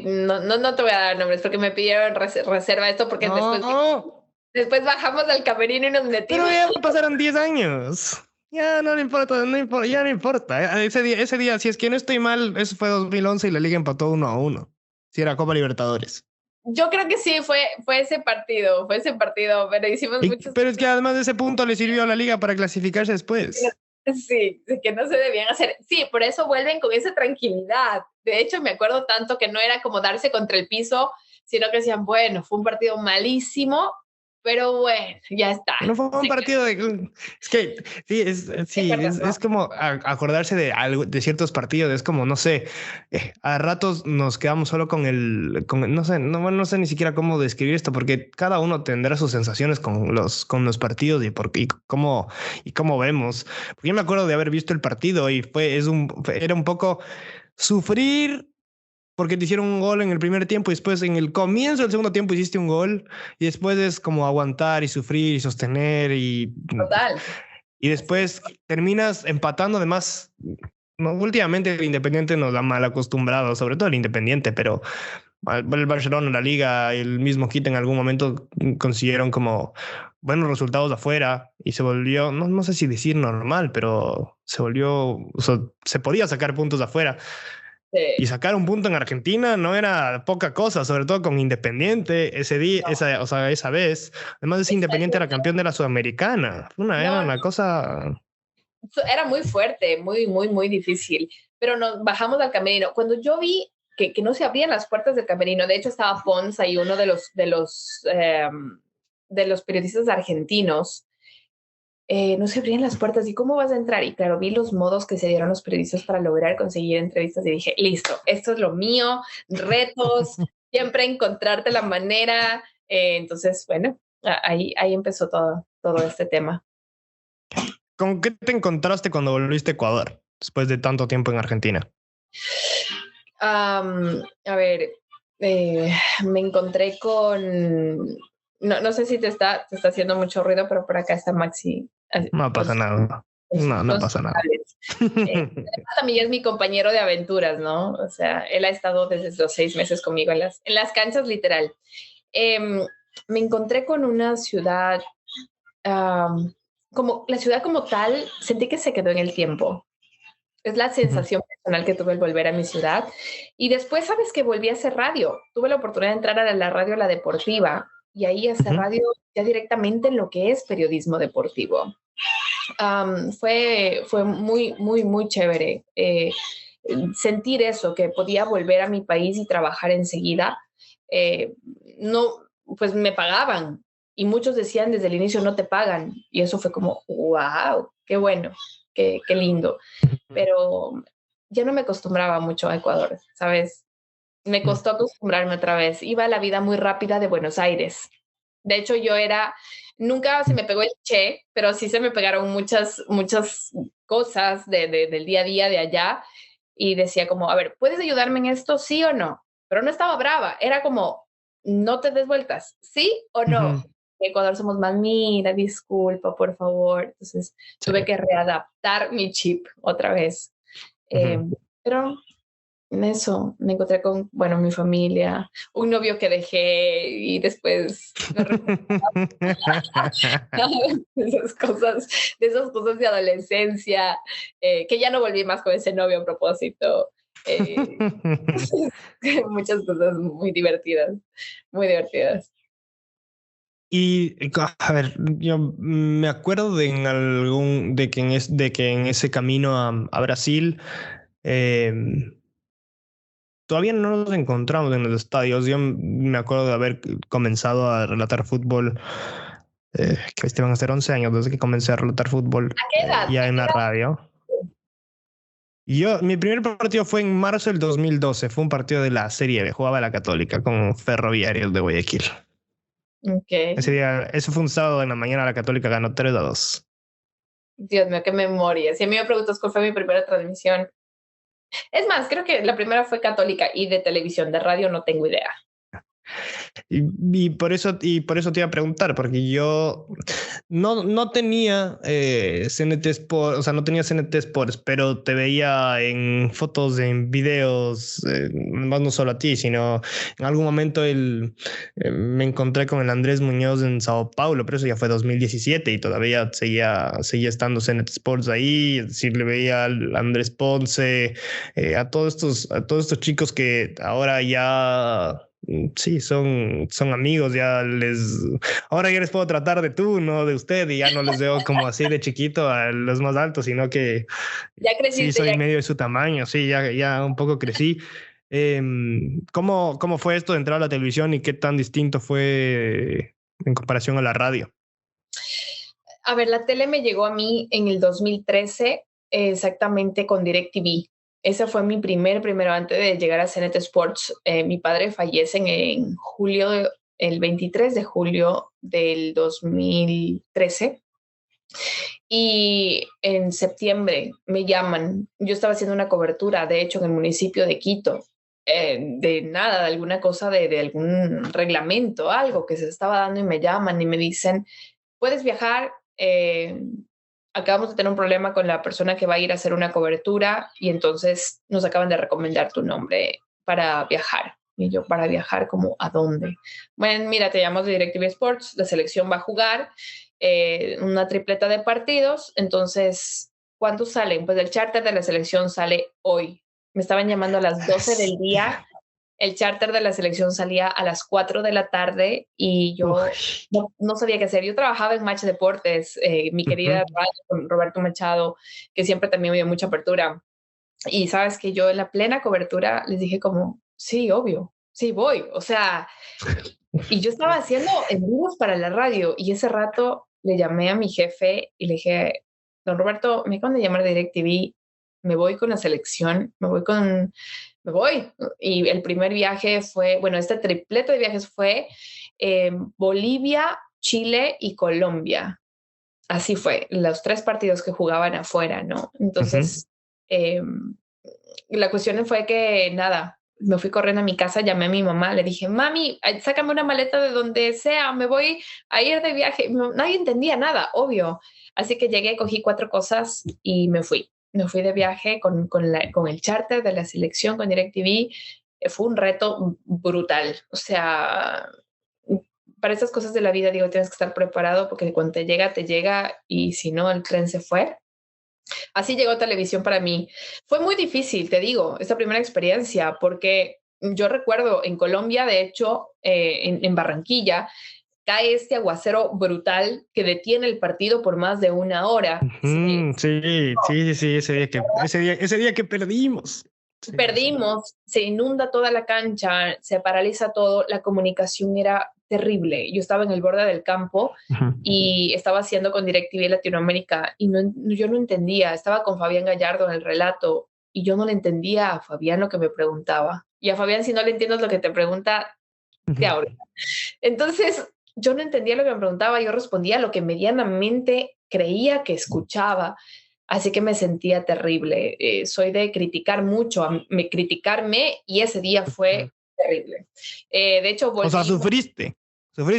No te voy a dar nombres porque me pidieron reserva esto porque No, después bajamos al camerino y nos pero metimos. ya pasaron 10 años. Ya no le importa, no importa, ya no importa. Ese día, si es que no estoy mal, eso fue 2011 y la liga empató 1-1. Si era Copa Libertadores. Yo creo que sí, fue ese partido, pero hicimos muchos. Pero es que además de ese punto le sirvió a la liga para clasificarse después. Sí, que no se debían hacer. Sí, por eso vuelven con esa tranquilidad. De hecho, me acuerdo tanto que no era como darse contra el piso, sino que decían, bueno, fue un partido malísimo, pero bueno, ya está. No fue un Sí, partido de... Es que es sí, verdad, ¿no? es como acordarse de algo, de ciertos partidos. Es como, no sé, a ratos nos quedamos solo no sé, no sé ni siquiera cómo describir esto, porque cada uno tendrá sus sensaciones con los partidos y cómo vemos. Porque yo me acuerdo de haber visto el partido y era un poco sufrir porque te hicieron un gol en el primer tiempo y después en el comienzo del segundo tiempo hiciste un gol y después es como aguantar y sufrir y sostener Total. y Así. después terminas empatando. Además, no, últimamente el Independiente nos ha mal acostumbrado, sobre todo el Independiente, pero el Barcelona, la Liga, el mismo Quito en algún momento consiguieron como buenos resultados afuera y se volvió, no sé si decir normal, pero se volvió, o sea, se podía sacar puntos afuera. Y Sí. sacar un punto en Argentina no era poca cosa, sobre todo con Independiente ese día, No, o sea, esa vez. Además, ese esa- Independiente era campeón de la Sudamericana. Era no, una cosa. era muy fuerte, muy difícil, pero nos bajamos al camerino. Cuando yo vi que no se abrían las puertas del camerino, de hecho estaba Pons ahí, uno de los periodistas argentinos, no se abrían las puertas. ¿Y cómo vas a entrar? Y claro, vi los modos que se dieron los periodistas para lograr conseguir entrevistas y dije, listo, esto es lo mío, retos, siempre encontrarte la manera. Entonces, bueno, ahí empezó todo este tema. ¿Con qué te encontraste cuando volviste a Ecuador después de tanto tiempo en Argentina? A ver, me encontré con... No sé si te está haciendo mucho ruido, pero por acá está Maxi. No pasa nada. No pasa nada. También es mi compañero de aventuras, ¿no? O sea, él ha estado desde los 6 meses conmigo en las canchas, literal. Me encontré con una ciudad, como la ciudad como tal, sentí que se quedó en el tiempo. Es la sensación personal que tuve al volver a mi ciudad. Y después, sabes que volví a hacer radio. Tuve la oportunidad de entrar a la radio, la deportiva, y ahí hacer radio ya directamente en lo que es periodismo deportivo. Fue muy, muy, muy chévere sentir eso, que podía volver a mi país y trabajar enseguida. No, pues me pagaban y muchos decían desde el inicio no te pagan y eso fue como, wow, qué bueno, qué lindo. Pero ya no me acostumbraba mucho a Ecuador, ¿sabes? Me costó acostumbrarme otra vez. Iba a la vida muy rápida de Buenos Aires. De hecho, nunca se me pegó el che, pero sí se me pegaron muchas cosas del día a día de allá. Y decía como, a ver, ¿puedes ayudarme en esto? ¿Sí o no? Pero no estaba brava. Era como, no te des vueltas. ¿Sí o no? En Ecuador somos más, mira, disculpa, por favor. Entonces, tuve que readaptar mi chip otra vez. Pero en eso me encontré con, bueno, mi familia, un novio que dejé y después de esas cosas de adolescencia, que ya no volví más con ese novio a propósito. Muchas cosas muy divertidas, muy divertidas. Y a ver, yo me acuerdo de que en ese camino a Brasil todavía no nos encontramos en los estadios. Yo me acuerdo de haber comenzado a relatar fútbol, que este van a ser 11 años desde que comencé a relatar fútbol ¿A qué edad? ya en la radio. Mi primer partido fue en marzo del 2012. Fue un partido de la Serie B. Jugaba la Católica con Ferroviarios de Guayaquil. Okay. Eso fue un sábado en la mañana. La Católica ganó 3-2. Dios mío, qué memoria. Si a mí me preguntas cuál fue mi primera transmisión. Es más, creo que la primera fue católica y de televisión, de radio no tengo idea. Y por eso te iba a preguntar, porque yo no tenía CNT Sports, o sea, no tenía CNT Sports, pero te veía en fotos, en videos, más no solo a ti, sino en algún momento me encontré con el Andrés Muñoz en Sao Paulo, pero eso ya fue 2017 y todavía seguía estando CNT Sports ahí. Es decir, le veía al Andrés Ponce, a todos estos chicos que ahora ya... Sí, son amigos, ahora ya les puedo tratar de tú, no de usted, y ya no les veo como así de chiquito a los más altos, sino que ya creciste, sí soy medio de su tamaño, sí, ya un poco crecí. ¿Cómo fue esto de entrar a la televisión y qué tan distinto fue en comparación a la radio? A ver, la tele me llegó a mí en el 2013, exactamente con DirecTV. Ese fue mi primero antes de llegar a CNT Sports. Mi padre fallece en julio, el 23 de julio del 2013. Y en septiembre me llaman. Yo estaba haciendo una cobertura, de hecho, en el municipio de Quito, de nada, de alguna cosa, de algún reglamento, algo que se estaba dando y me llaman y me dicen, puedes viajar. Acabamos de tener un problema con la persona que va a ir a hacer una cobertura y entonces nos acaban de recomendar tu nombre para viajar. Y yo, ¿para viajar? ¿Cómo? ¿A dónde? Bueno, mira, te llamamos de DirecTV Sports, la selección va a jugar una tripleta de partidos, entonces, ¿cuándo salen? Pues el charter de la selección sale hoy. Me estaban llamando a las 12 del día. El charter de la selección salía a las 4 de la tarde y yo no sabía qué hacer. Yo trabajaba en Match Deportes, mi querida radio con Roberto Machado, que siempre también me dio mucha apertura. Y sabes que yo en la plena cobertura les dije como, sí, obvio, sí voy. O sea, y yo estaba haciendo en vivos para la radio y ese rato le llamé a mi jefe y le dije, don Roberto, me acaban de llamar de DirecTV, me voy con la selección, me voy. Y el primer viaje fue, bueno, este triplete de viajes fue Bolivia, Chile y Colombia. Así fue, los 3 partidos que jugaban afuera, ¿no? Entonces, eh, la cuestión fue que nada, me fui corriendo a mi casa, llamé a mi mamá, le dije, mami, sácame una maleta de donde sea, me voy a ir de viaje. No, nadie entendía nada, obvio. Así que llegué, cogí 4 cosas y me fui. Me fui de viaje con el charter de la selección, con DirecTV. Fue un reto brutal. O sea, para esas cosas de la vida, digo, tienes que estar preparado porque cuando te llega y si no, el tren se fue. Así llegó televisión para mí. Fue muy difícil, te digo, esta primera experiencia, porque yo recuerdo en Colombia, de hecho, en Barranquilla, cae este aguacero brutal que detiene el partido por más de una hora. Sí, ese día que perdimos. Sí, Perdimos, se inunda toda la cancha, se paraliza todo, la comunicación era terrible. Yo estaba en el borde del campo y estaba haciendo con DirecTV Latinoamérica y yo no entendía, estaba con Fabián Gallardo en el relato y yo no le entendía a Fabián lo que me preguntaba. Y a Fabián, si no le entiendes lo que te pregunta, te ahorca. Entonces, yo no entendía lo que me preguntaba, yo respondía lo que medianamente creía que escuchaba. Así que me sentía terrible. Soy de criticar mucho, criticarme y ese día fue terrible. De hecho, volví. O sea, sufriste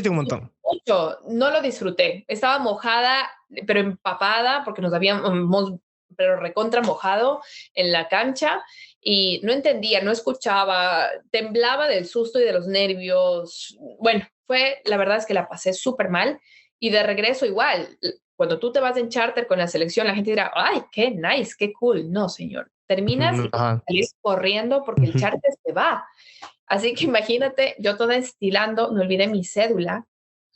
un montón. Mucho, no lo disfruté. Estaba mojada, pero empapada porque nos habíamos, pero recontra mojado en la cancha y no entendía, no escuchaba, temblaba del susto y de los nervios. Bueno, la verdad es que la pasé súper mal y de regreso igual cuando tú te vas en charter con la selección, la gente dirá, ay, qué nice, qué cool. No, señor. Terminas y salís corriendo porque el charter se va. Así que imagínate, yo toda estilando, me olvidé mi cédula.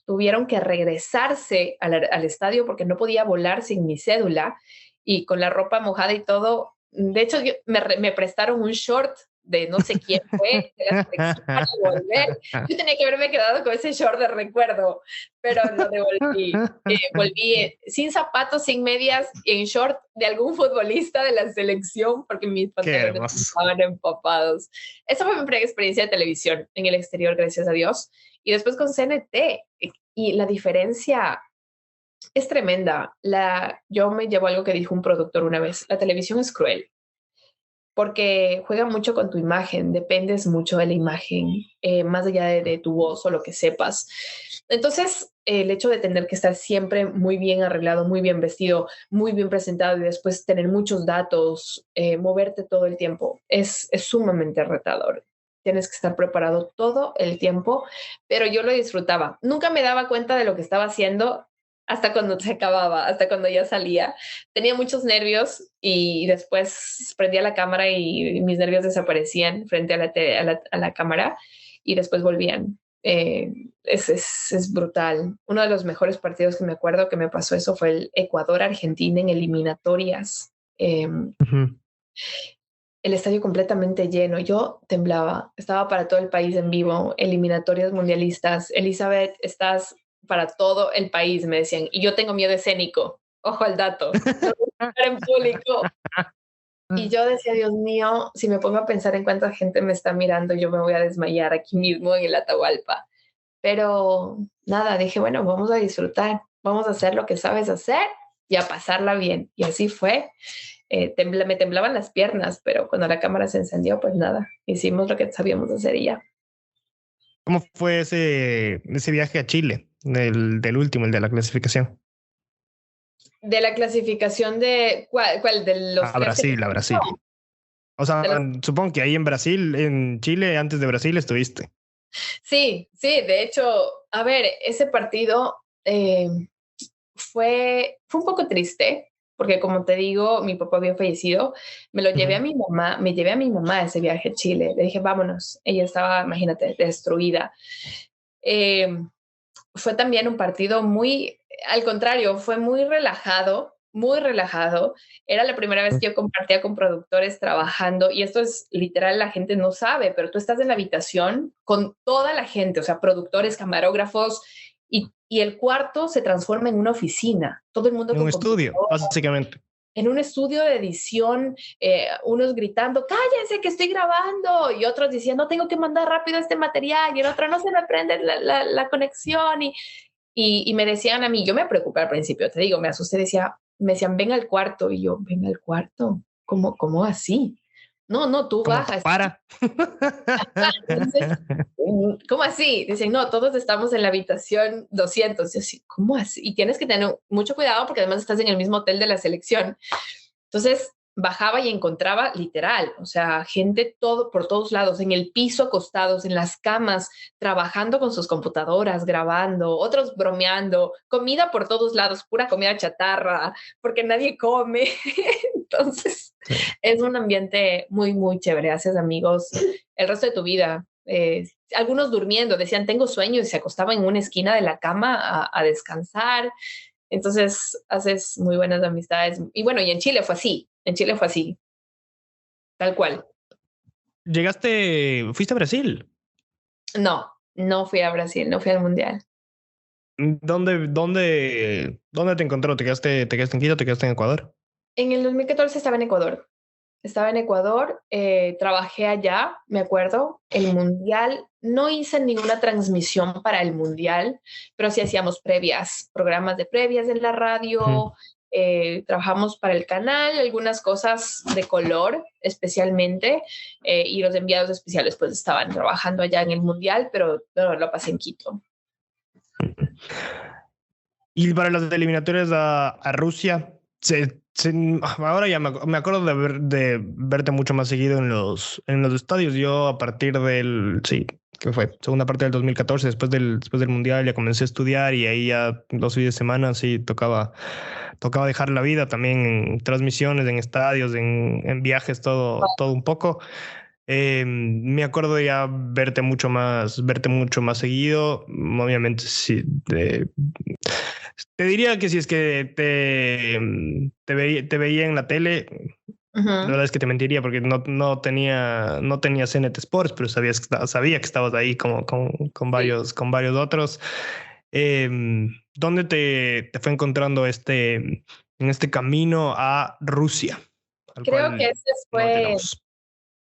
Tuvieron que regresarse al estadio porque no podía volar sin mi cédula y con la ropa mojada y todo. De hecho, me prestaron un short de no sé quién fue, de la para volver. Yo tenía que haberme quedado con ese short de recuerdo, pero lo devolví. Volví sin zapatos, sin medias, en short de algún futbolista de la selección, porque mis pantalones estaban empapados. Esa fue mi primera experiencia de televisión en el exterior, gracias a Dios. Y después con CNT, y la diferencia es tremenda. Yo me llevo algo que dijo un productor una vez, la televisión es cruel porque juega mucho con tu imagen, dependes mucho de la imagen, más allá de tu voz o lo que sepas. Entonces, el hecho de tener que estar siempre muy bien arreglado, muy bien vestido, muy bien presentado y después tener muchos datos, moverte todo el tiempo, es sumamente retador. Tienes que estar preparado todo el tiempo, pero yo lo disfrutaba. Nunca me daba cuenta de lo que estaba haciendo hasta cuando se acababa, hasta cuando ya salía. Tenía muchos nervios y después prendía la cámara y mis nervios desaparecían frente a la cámara y después volvían. Es brutal. Uno de los mejores partidos que me acuerdo que me pasó eso fue el Ecuador-Argentina en eliminatorias. El estadio completamente lleno. Yo temblaba. Estaba para todo el país en vivo. Eliminatorias mundialistas. Elizabeth, estás para todo el país, me decían. Y yo tengo miedo escénico. Ojo al dato. No voy a estar en público. Y yo decía, Dios mío, si me pongo a pensar en cuánta gente me está mirando, yo me voy a desmayar aquí mismo en el Atahualpa. Pero nada, dije, bueno, vamos a disfrutar. Vamos a hacer lo que sabes hacer y a pasarla bien. Y así fue. Me temblaban las piernas, pero cuando la cámara se encendió, pues nada, hicimos lo que sabíamos hacer y ya. ¿Cómo fue ese viaje a Chile, del último, el de la clasificación? De la clasificación de ¿cuál? De los a Brasil. O sea, supongo que ahí en Brasil, en Chile, antes de Brasil estuviste. Sí, de hecho, a ver, ese partido fue un poco triste, porque como te digo, mi papá había fallecido, me llevé a mi mamá a ese viaje a Chile, le dije, vámonos, ella estaba, imagínate, destruida. Fue también un partido al contrario, fue muy relajado, era la primera vez que yo compartía con productores trabajando y esto es literal, la gente no sabe, pero tú estás en la habitación con toda la gente, o sea, productores, camarógrafos y el cuarto se transforma en una oficina. Todo el mundo en un estudio, básicamente. En un estudio de edición, unos gritando, cállense que estoy grabando, y otros diciendo, tengo que mandar rápido este material, y el otro, no se me prende la conexión, y me decían a mí, yo me preocupé al principio, te digo, me asusté, me decían, ven al cuarto, y yo, ven al cuarto, ¿cómo así? No, tú ¿Cómo bajas. para? Entonces, ¿cómo así? Dicen, no, todos estamos en la habitación 200. Yo así, ¿cómo así? Y tienes que tener mucho cuidado porque además estás en el mismo hotel de la selección. Entonces, bajaba y encontraba literal, o sea, gente por todos lados, en el piso acostados, en las camas, trabajando con sus computadoras, grabando, otros bromeando, comida por todos lados, pura comida chatarra, porque nadie come. Entonces, sí, es un ambiente muy, muy chévere. Haces amigos el resto de tu vida. Algunos durmiendo, decían, tengo sueño, y se acostaban en una esquina de la cama a descansar. Entonces, haces muy buenas amistades. Y bueno, y en Chile fue así. En Chile fue así. Tal cual. ¿Fuiste a Brasil? No fui a Brasil, no fui al Mundial. ¿Dónde te encontró? ¿Te quedaste en Quito? ¿Te quedaste en Ecuador? En el 2014 estaba en Ecuador. Trabajé allá, me acuerdo, el Mundial. No hice ninguna transmisión para el Mundial, pero sí hacíamos programas de previas en la radio, trabajamos para el canal, algunas cosas de color especialmente, y los enviados especiales pues estaban trabajando allá en el Mundial, pero no, lo pasé en Quito. Y para las eliminatorias a Rusia, ahora ya me acuerdo de verte mucho más seguido en los estadios. Yo a partir ¿qué fue? Segunda parte del 2014, después del Mundial, ya comencé a estudiar y ahí ya los fines de semana sí tocaba dejar la vida también en transmisiones, en estadios, en viajes, todo un poco. Me acuerdo ya verte mucho más seguido. Obviamente sí. Te diría que si es que te veía en la tele, la verdad es que te mentiría porque no tenía CNT Sports, pero sabía que estabas ahí con varios otros. ¿Dónde te fue encontrando en este camino a Rusia? Creo que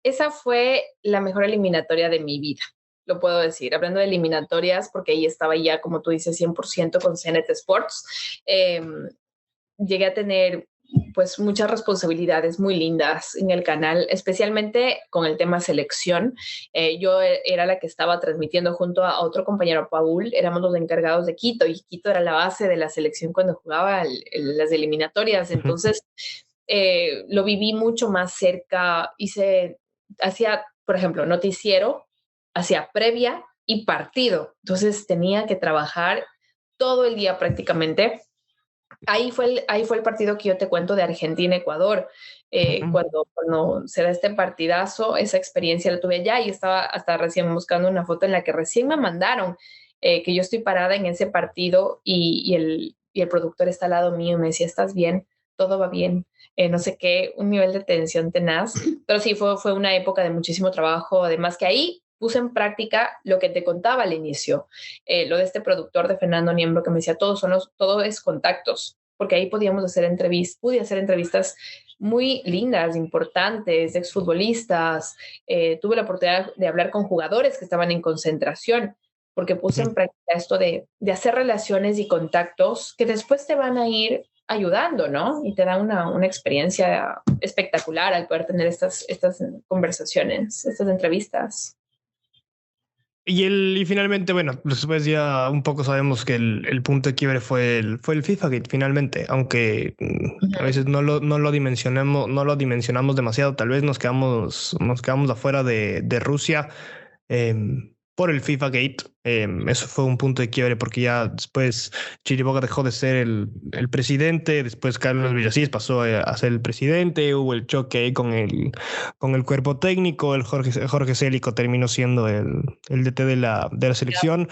esa fue la mejor eliminatoria de mi vida, lo puedo decir. Hablando de eliminatorias, porque ahí estaba ya, como tú dices, 100% con CNT Sports. Llegué a tener pues muchas responsabilidades muy lindas en el canal, especialmente con el tema selección. Yo era la que estaba transmitiendo junto a otro compañero, Paul, éramos los encargados de Quito, y Quito era la base de la selección cuando jugaba las eliminatorias. Entonces, lo viví mucho más cerca. Hacía, por ejemplo, noticiero, hacía previa y partido. Entonces tenía que trabajar todo el día prácticamente. Ahí fue el partido que yo te cuento de Argentina-Ecuador. Cuando se da este partidazo, esa experiencia la tuve allá, y estaba hasta recién buscando una foto en la que recién me mandaron, que yo estoy parada en ese partido, y el productor está al lado mío y me decía, ¿estás bien? Todo va bien. No sé qué, un nivel de tensión tenaz. Pero sí, fue una época de muchísimo trabajo. Además que ahí puse en práctica lo que te contaba al inicio, lo de este productor de Fernando Niembro, que me decía, todo es contactos, porque ahí pude hacer entrevistas muy lindas, importantes, de exfutbolistas. Tuve la oportunidad de hablar con jugadores que estaban en concentración, porque puse en práctica esto de hacer relaciones y contactos que después te van a ir ayudando, ¿no? Y te da una experiencia espectacular al poder tener estas conversaciones, estas entrevistas. Y finalmente, bueno, después ya un poco sabemos que el punto de quiebre fue el FIFA Gate, finalmente, aunque a veces no lo dimensionamos demasiado. Tal vez nos quedamos afuera de Rusia por el FIFA Gate. Eso fue un punto de quiebre porque ya después Chiriboga dejó de ser el presidente, después Carlos Villasís pasó a ser el presidente, hubo el choque ahí con el cuerpo técnico, el Jorge Célico terminó siendo el DT de la selección.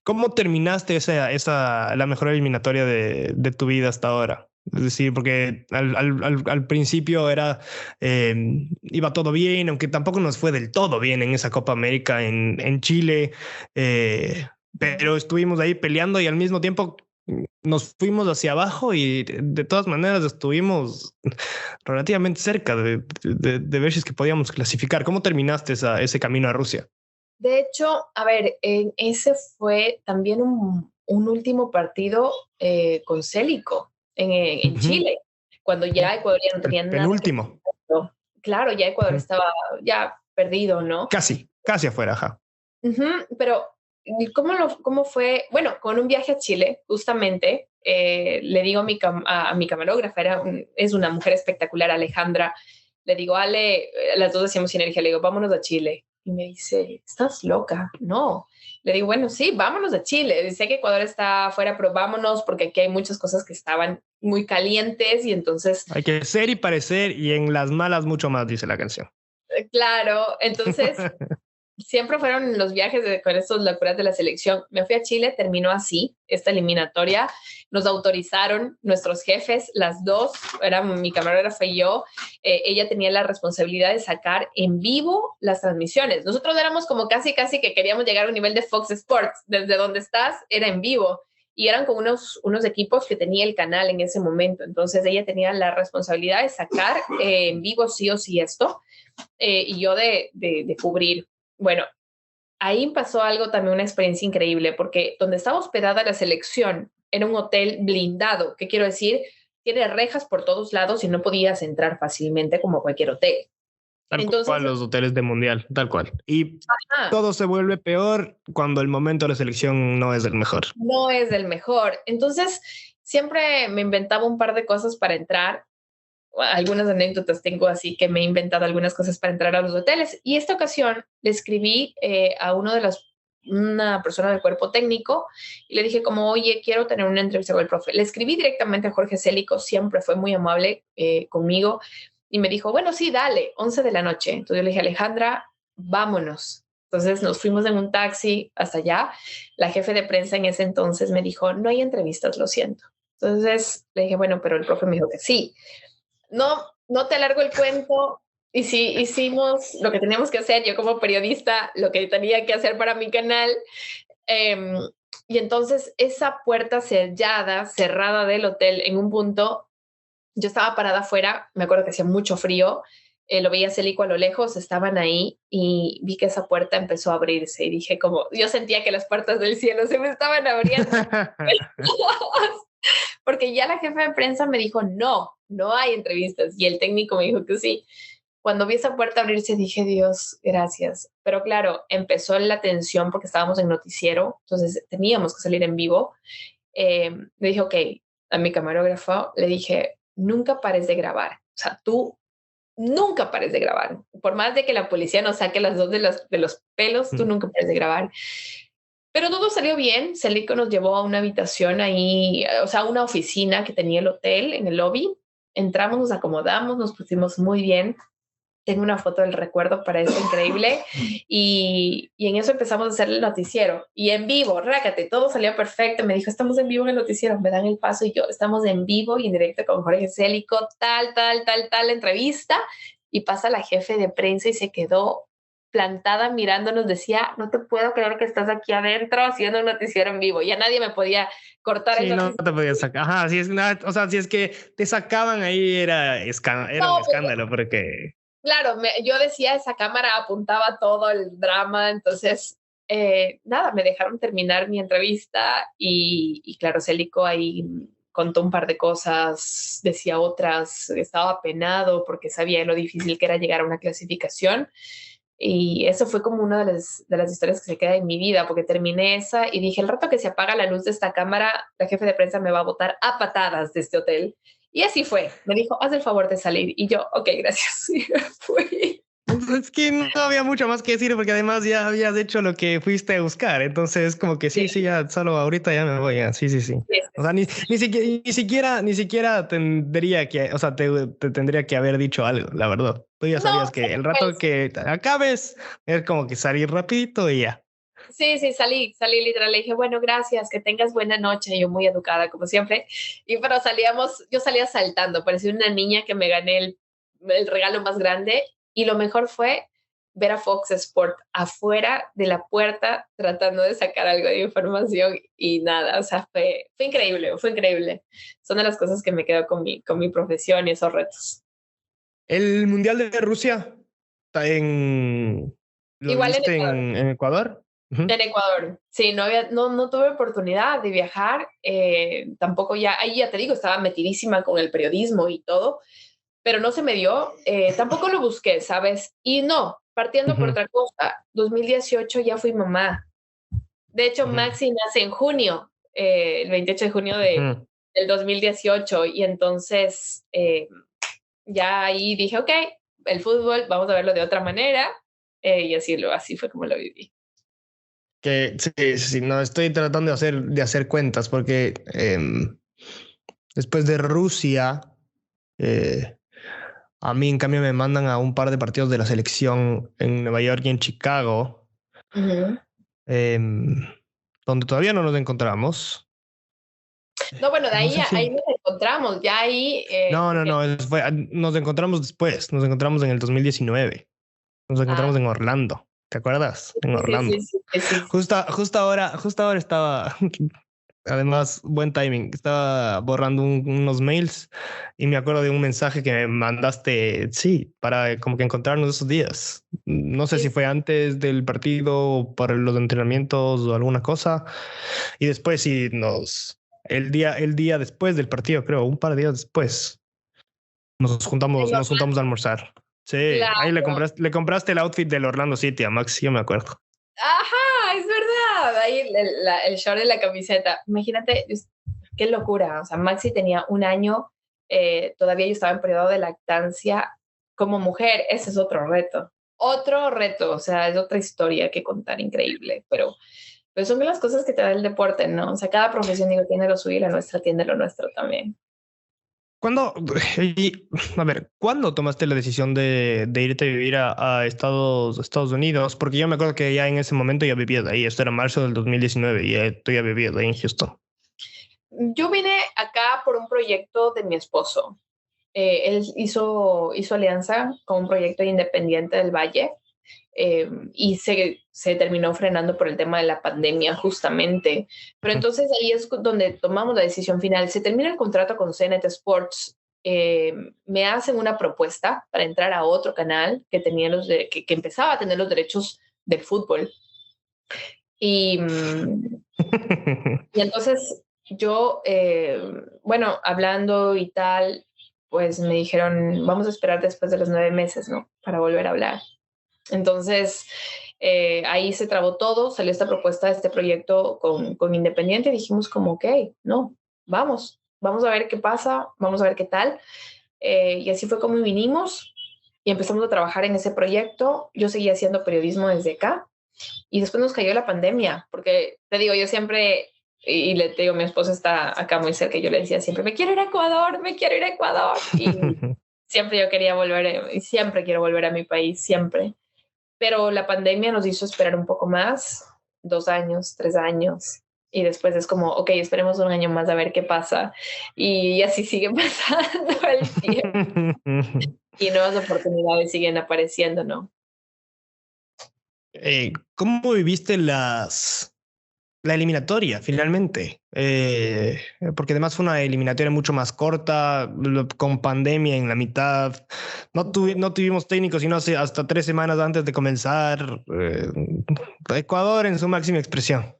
¿Cómo terminaste la mejor eliminatoria de tu vida hasta ahora? Es decir, porque al principio iba todo bien, aunque tampoco nos fue del todo bien en esa Copa América en Chile. pero estuvimos ahí peleando y al mismo tiempo nos fuimos hacia abajo y de todas maneras estuvimos relativamente cerca de ver si es que podíamos clasificar. ¿Cómo terminaste ese camino a Rusia? De hecho, a ver, ese fue también un último partido con Célico en Chile, cuando ya Ecuador ya no tenía El nada que penúltimo. hacer. Claro, ya Ecuador estaba ya perdido, ¿no? Casi afuera, ajá. Pero, ¿cómo fue? Bueno, con un viaje a Chile, justamente, le digo a mi camarógrafa, es una mujer espectacular, Alejandra, le digo, Ale, las dos hacíamos sinergia, le digo, vámonos a Chile. Y me dice, ¿estás loca? No. Le digo, bueno, sí, vámonos a Chile. Dice que Ecuador está afuera, pero vámonos porque aquí hay muchas cosas que estaban muy calientes y entonces... Hay que ser y parecer y en las malas mucho más, dice la canción. Claro, entonces siempre fueron los viajes con estos locuras de la selección. Me fui a Chile, terminó así esta eliminatoria. Nos autorizaron nuestros jefes, las dos, era mi camarógrafa y yo. Ella tenía la responsabilidad de sacar en vivo las transmisiones. Nosotros éramos como casi que queríamos llegar a un nivel de Fox Sports. Desde donde estás era en vivo. Y eran con unos equipos que tenía el canal en ese momento. Entonces ella tenía la responsabilidad de sacar en vivo sí o sí esto. Y yo de cubrir. Bueno, ahí pasó algo también, una experiencia increíble, porque donde estaba hospedada la selección era un hotel blindado. ¿Qué quiero decir? Tiene rejas por todos lados y no podías entrar fácilmente como cualquier hotel. Tal Entonces, cual los hoteles de mundial, tal cual. Y ajá, todo se vuelve peor cuando el momento de la selección no es el mejor. no es el mejor. Entonces, siempre me inventaba un par de cosas para entrar. Algunas anécdotas tengo así que me he inventado algunas cosas para entrar a los hoteles. Y esta ocasión le escribí a una persona del cuerpo técnico y le dije como, oye, quiero tener una entrevista con el profe. Le escribí directamente a Jorge Célico, siempre fue muy amable conmigo y me dijo, bueno, sí, dale, 11 de la noche. Entonces yo le dije, Alejandra, vámonos. Entonces nos fuimos en un taxi hasta allá. La jefe de prensa en ese entonces me dijo, no hay entrevistas, lo siento. Entonces le dije, bueno, pero el profe me dijo que sí. No te alargo el cuento. Y sí, hicimos lo que teníamos que hacer, yo como periodista, lo que tenía que hacer para mi canal. Eh, y entonces esa puerta sellada, cerrada del hotel en un punto, yo estaba parada afuera, me acuerdo que hacía mucho frío, lo veía Celico a lo lejos, estaban ahí y vi que esa puerta empezó a abrirse y dije como, yo sentía que las puertas del cielo se me estaban abriendo. Porque ya la jefa de prensa me dijo, no hay entrevistas. Y el técnico me dijo que sí. Cuando vi esa puerta abrirse, dije, Dios, gracias. Pero claro, empezó la tensión porque estábamos en noticiero, entonces teníamos que salir en vivo. Le dije, ok, a mi camarógrafo, le dije, nunca pares de grabar. O sea, tú nunca pares de grabar. Por más de que la policía nos saque las dos de los pelos, tú nunca pares de grabar. Pero todo salió bien. Celico nos llevó a una habitación ahí, o sea, una oficina que tenía el hotel en el lobby. Entramos, nos acomodamos, nos pusimos muy bien. Tengo una foto del recuerdo para eso increíble. Y en eso empezamos a hacer el noticiero. Y en vivo, rácate, todo salió perfecto. Me dijo, estamos en vivo en el noticiero, me dan el paso y yo, estamos en vivo y en directo con Jorge Célico, tal entrevista. Y pasa la jefe de prensa y se quedó plantada mirándonos, decía, no te puedo creer que estás aquí adentro haciendo un noticiero en vivo. Ya nadie me podía cortar el Sí, no noticiero. te podías sacar. Ajá, si es, o sea, si es que te sacaban ahí era No, un escándalo porque... claro, yo decía, esa cámara apuntaba todo el drama, entonces, nada, me dejaron terminar mi entrevista y claro, Célico ahí contó un par de cosas, decía otras, estaba apenado porque sabía lo difícil que era llegar a una clasificación. Y eso fue como una de las historias que se queda en mi vida, porque terminé esa y dije, el rato que se apaga la luz de esta cámara, la jefe de prensa me va a botar a patadas de este hotel. Y así fue. Me dijo, haz el favor de salir. Y yo, ok, gracias. Y me fui. Es que no había mucho más que decir porque además ya habías hecho lo que fuiste a buscar. Entonces, como que sí, ya solo ahorita ya me voy. Ya. Sí. O sea, ni siquiera tendría que, o sea, te tendría que haber dicho algo, la verdad. Tú ya sabías No, que el rato pues, que acabes es como que salir rapidito y ya. sí, salí literal. Le dije, bueno, gracias, que tengas buena noche. Yo muy educada, como siempre. Y pero yo salía saltando, parecía una niña que me gané el regalo más grande. Y lo mejor fue ver a Fox Sport afuera de la puerta tratando de sacar algo de información y nada, o sea, fue increíble, fue increíble. Son de las cosas que me quedo con mi profesión y esos retos. El Mundial de Rusia está ¿lo Igual en viviste Ecuador. en Ecuador? Ujú. En Ecuador, sí, no tuve oportunidad de viajar, tampoco ya, ahí ya te digo, estaba metidísima con el periodismo y todo, pero no se me dio, tampoco lo busqué, ¿sabes? Y no, partiendo por Ujú, otra cosa, 2018 ya fui mamá. De hecho, ujú, Maxi nace en junio, el 28 de junio ujú. del 2018, y entonces ya ahí dije, ok, el fútbol, vamos a verlo de otra manera, y así fue como lo viví. Que sí, sí, sí, no, estoy tratando de hacer cuentas porque después de Rusia, eh, a mí en cambio me mandan a un par de partidos de la selección en Nueva York y en Chicago, Ujú. em, donde todavía no nos encontramos. No, bueno, de No sé ahí si... nos encontramos, ya ahí, No, no, porque, no, nos encontramos después, nos encontramos en el 2019, nos ah, encontramos en Orlando, ¿te acuerdas? En sí, sí, sí, Orlando. sí, sí, sí, sí. Justo ahora estaba, además, buen timing, estaba borrando unos mails y me acuerdo de un mensaje que me mandaste, sí, para como que encontrarnos esos días. No sé si Sí, fue antes del partido o para los entrenamientos o alguna cosa. Y después sí el día después del partido, creo, un par de días después, en nos juntamos a almorzar. Sí, ahí Orlando. le compraste el outfit del Orlando City a Max, yo me acuerdo. Ajá, es verdad. Ahí el short de la camiseta. Imagínate, qué locura. O sea, Maxi tenía un año, todavía yo estaba en periodo de lactancia como mujer. Ese es otro reto. Otro reto, o sea, es otra historia que contar increíble, pero son las cosas que te da el deporte, ¿no? O sea, cada profesión, digo, tiene lo suyo y la nuestra tiene lo nuestro también. ¿Cuándo, a ver, ¿cuándo tomaste la decisión de irte a vivir a Estados Unidos? Porque yo me acuerdo que ya en ese momento ya vivías ahí, esto era marzo del 2019 y tú ya vivías ahí en Houston. Yo vine acá por un proyecto de mi esposo. Él hizo alianza con un proyecto independiente del Valle, y se terminó frenando por el tema de la pandemia justamente. Pero entonces ahí es donde tomamos la decisión final. Se termina el contrato con CNT Sports. Me hacen una propuesta para entrar a otro canal que, que empezaba a tener los derechos del fútbol. Y, y entonces yo, bueno, hablando y tal, pues me dijeron, vamos a esperar después de los 9 meses, ¿no? Para volver a hablar. Entonces, ahí se trabó todo, salió esta propuesta, este proyecto con Independiente y dijimos como, ok, no, vamos a ver qué pasa, vamos a ver qué tal. Y así fue como vinimos y empezamos a trabajar en ese proyecto. Yo seguía haciendo periodismo desde acá y después nos cayó la pandemia, porque te digo, yo siempre, y le digo, mi esposo está acá muy cerca, y yo le decía siempre, me quiero ir a Ecuador, me quiero ir a Ecuador. Y siempre yo quería volver, y siempre quiero volver a mi país, siempre. Pero la pandemia nos hizo esperar un poco más, 2 años, 3 años, y después es como, ok, esperemos un año más a ver qué pasa. Y así sigue pasando el tiempo y nuevas oportunidades siguen apareciendo, ¿no? ¿Cómo viviste la eliminatoria finalmente? Porque además fue una eliminatoria mucho más corta, con pandemia en la mitad. No tuvimos técnicos sino hasta 3 semanas antes de comenzar. Ecuador en su máxima expresión.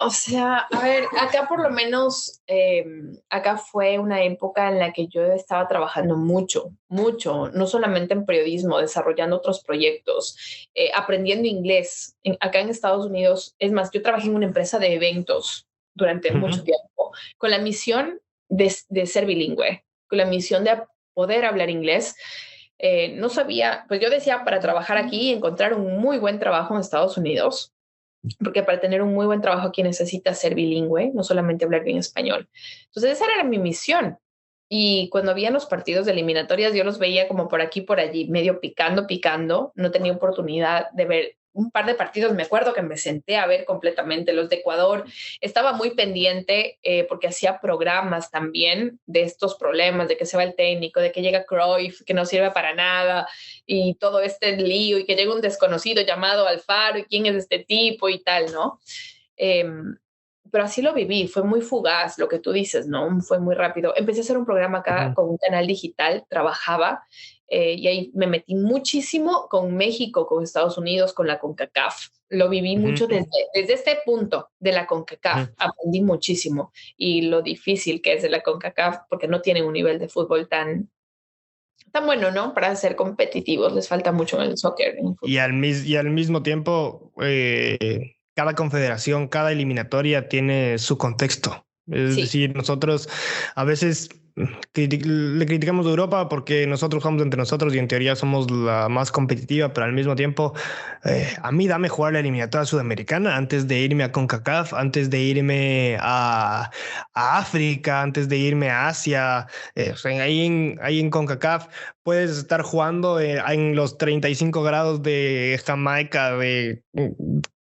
O sea, a ver, acá por lo menos, acá fue una época en la que yo estaba trabajando mucho, mucho, no solamente en periodismo, desarrollando otros proyectos, aprendiendo inglés. Acá en Estados Unidos, es más, yo trabajé en una empresa de eventos durante mucho Ujú. tiempo, con la misión de ser bilingüe, con la misión de poder hablar inglés. No sabía, pues yo decía, para trabajar aquí, encontrar un muy buen trabajo en Estados Unidos, porque para tener un muy buen trabajo aquí necesitas ser bilingüe, no solamente hablar bien español. Entonces esa era mi misión. Y cuando había los partidos de eliminatorias, yo los veía como por aquí, por allí, medio picando, picando. No tenía oportunidad de ver un par de partidos me acuerdo que me senté a ver completamente los de Ecuador. Estaba muy pendiente porque hacía programas también de estos problemas, de que se va el técnico, de que llega Cruyff, que no sirve para nada, y todo este lío, y que llega un desconocido llamado Alfaro, y quién es este tipo y tal, ¿no? Eh, pero así lo viví, fue muy fugaz lo que tú dices, ¿no? Fue muy rápido. Empecé a hacer un programa acá Ujú. con un canal digital, trabajaba y ahí me metí muchísimo con México, con Estados Unidos, con la CONCACAF. Lo viví mucho Ujú. desde este punto de la CONCACAF. Ujú. Aprendí muchísimo y lo difícil que es de la CONCACAF porque no tienen un nivel de fútbol tan bueno, ¿no? Para ser competitivos, les falta mucho en el soccer, en el Y fútbol. y al mismo tiempo, cada confederación, cada eliminatoria tiene su contexto. Es Sí, decir, nosotros a veces le criticamos a Europa porque nosotros jugamos entre nosotros y en teoría somos la más competitiva, pero al mismo tiempo, a mí dame jugar la eliminatoria sudamericana antes de irme a CONCACAF, antes de irme a África, antes de irme a Asia. O sea, ahí en CONCACAF puedes estar jugando en los 35 grados de Jamaica, de sí.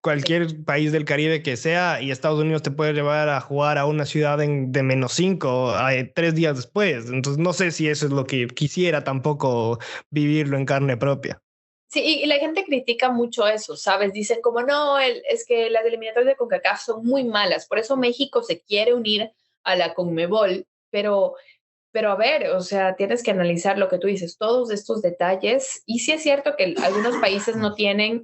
cualquier país del Caribe que sea, y Estados Unidos te puede llevar a jugar a una ciudad de -5 3 días después. Entonces no sé si eso es lo que quisiera tampoco vivirlo en carne propia. Sí, y la gente critica mucho eso, ¿sabes? Dicen como, no, es que las eliminatorias de CONCACAF son muy malas, por eso México se quiere unir a la CONMEBOL, pero a ver, o sea, tienes que analizar lo que tú dices, todos estos detalles, y sí es cierto que algunos países no tienen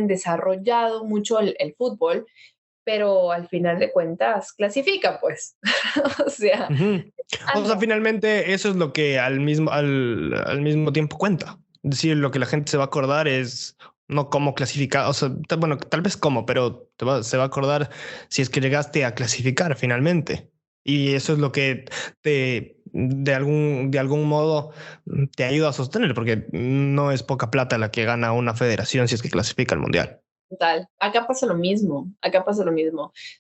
desarrollado mucho el fútbol, pero al final de cuentas clasifica, pues, o sea, Ujú. O sea, anda, finalmente eso es lo que al mismo tiempo cuenta. Es decir, lo que la gente se va a acordar es no cómo clasificar, o sea, bueno, tal vez cómo, pero se va a acordar si es que llegaste a clasificar finalmente. Y eso es lo que de algún modo te ayuda a sostener, porque no es poca plata la que gana una federación si es que clasifica al mundial. total. Acá pasa lo mismo.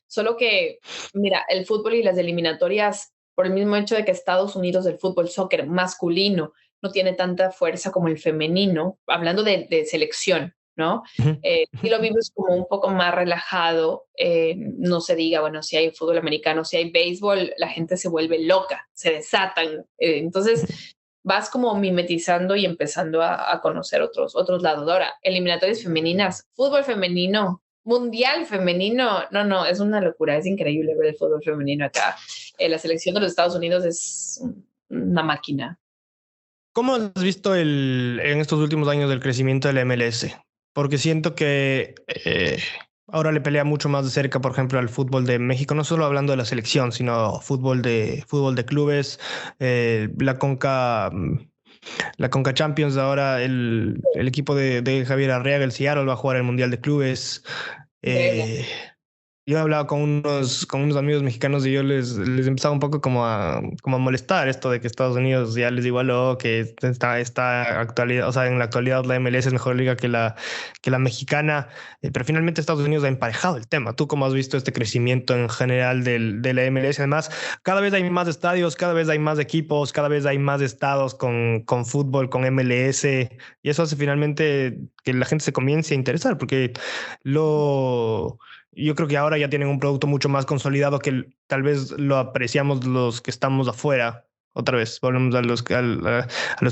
Solo que, mira, el fútbol y las eliminatorias, por el mismo hecho de que Estados Unidos, el fútbol soccer masculino, no tiene tanta fuerza como el femenino, hablando de selección, ¿no? Ujú. Y lo vives como un poco más relajado, no se diga, bueno, si hay fútbol americano, si hay béisbol, la gente se vuelve loca, se desatan. Entonces, vas como mimetizando y empezando a conocer otros lados. Ahora, eliminatorias femeninas, fútbol femenino, mundial femenino, no, no, es una locura, es increíble ver el fútbol femenino acá. La selección de los Estados Unidos es una máquina. ¿Cómo has visto en estos últimos años el crecimiento del MLS? Porque siento que ahora le pelea mucho más de cerca, por ejemplo, al fútbol de México, no solo hablando de la selección, sino fútbol de clubes, la Conca Champions. Ahora el equipo de Javier Arreaga, el Seattle, va a jugar el Mundial de Clubes. Increíble. Eh, yo he hablado con unos amigos mexicanos y yo les empezaba un poco como a molestar esto de que Estados Unidos ya les igualó, que está actualidad, o sea, en la actualidad la MLS es mejor liga que la mexicana, pero finalmente Estados Unidos ha emparejado el tema. ¿Tú cómo has visto este crecimiento en general de la MLS? Además, cada vez hay más estadios, cada vez hay más equipos, cada vez hay más estados con fútbol, con MLS, y eso hace finalmente que la gente se comience a interesar, porque lo yo creo que ahora ya tienen un producto mucho más consolidado que tal vez lo apreciamos los que estamos afuera. Otra vez, volvemos a los que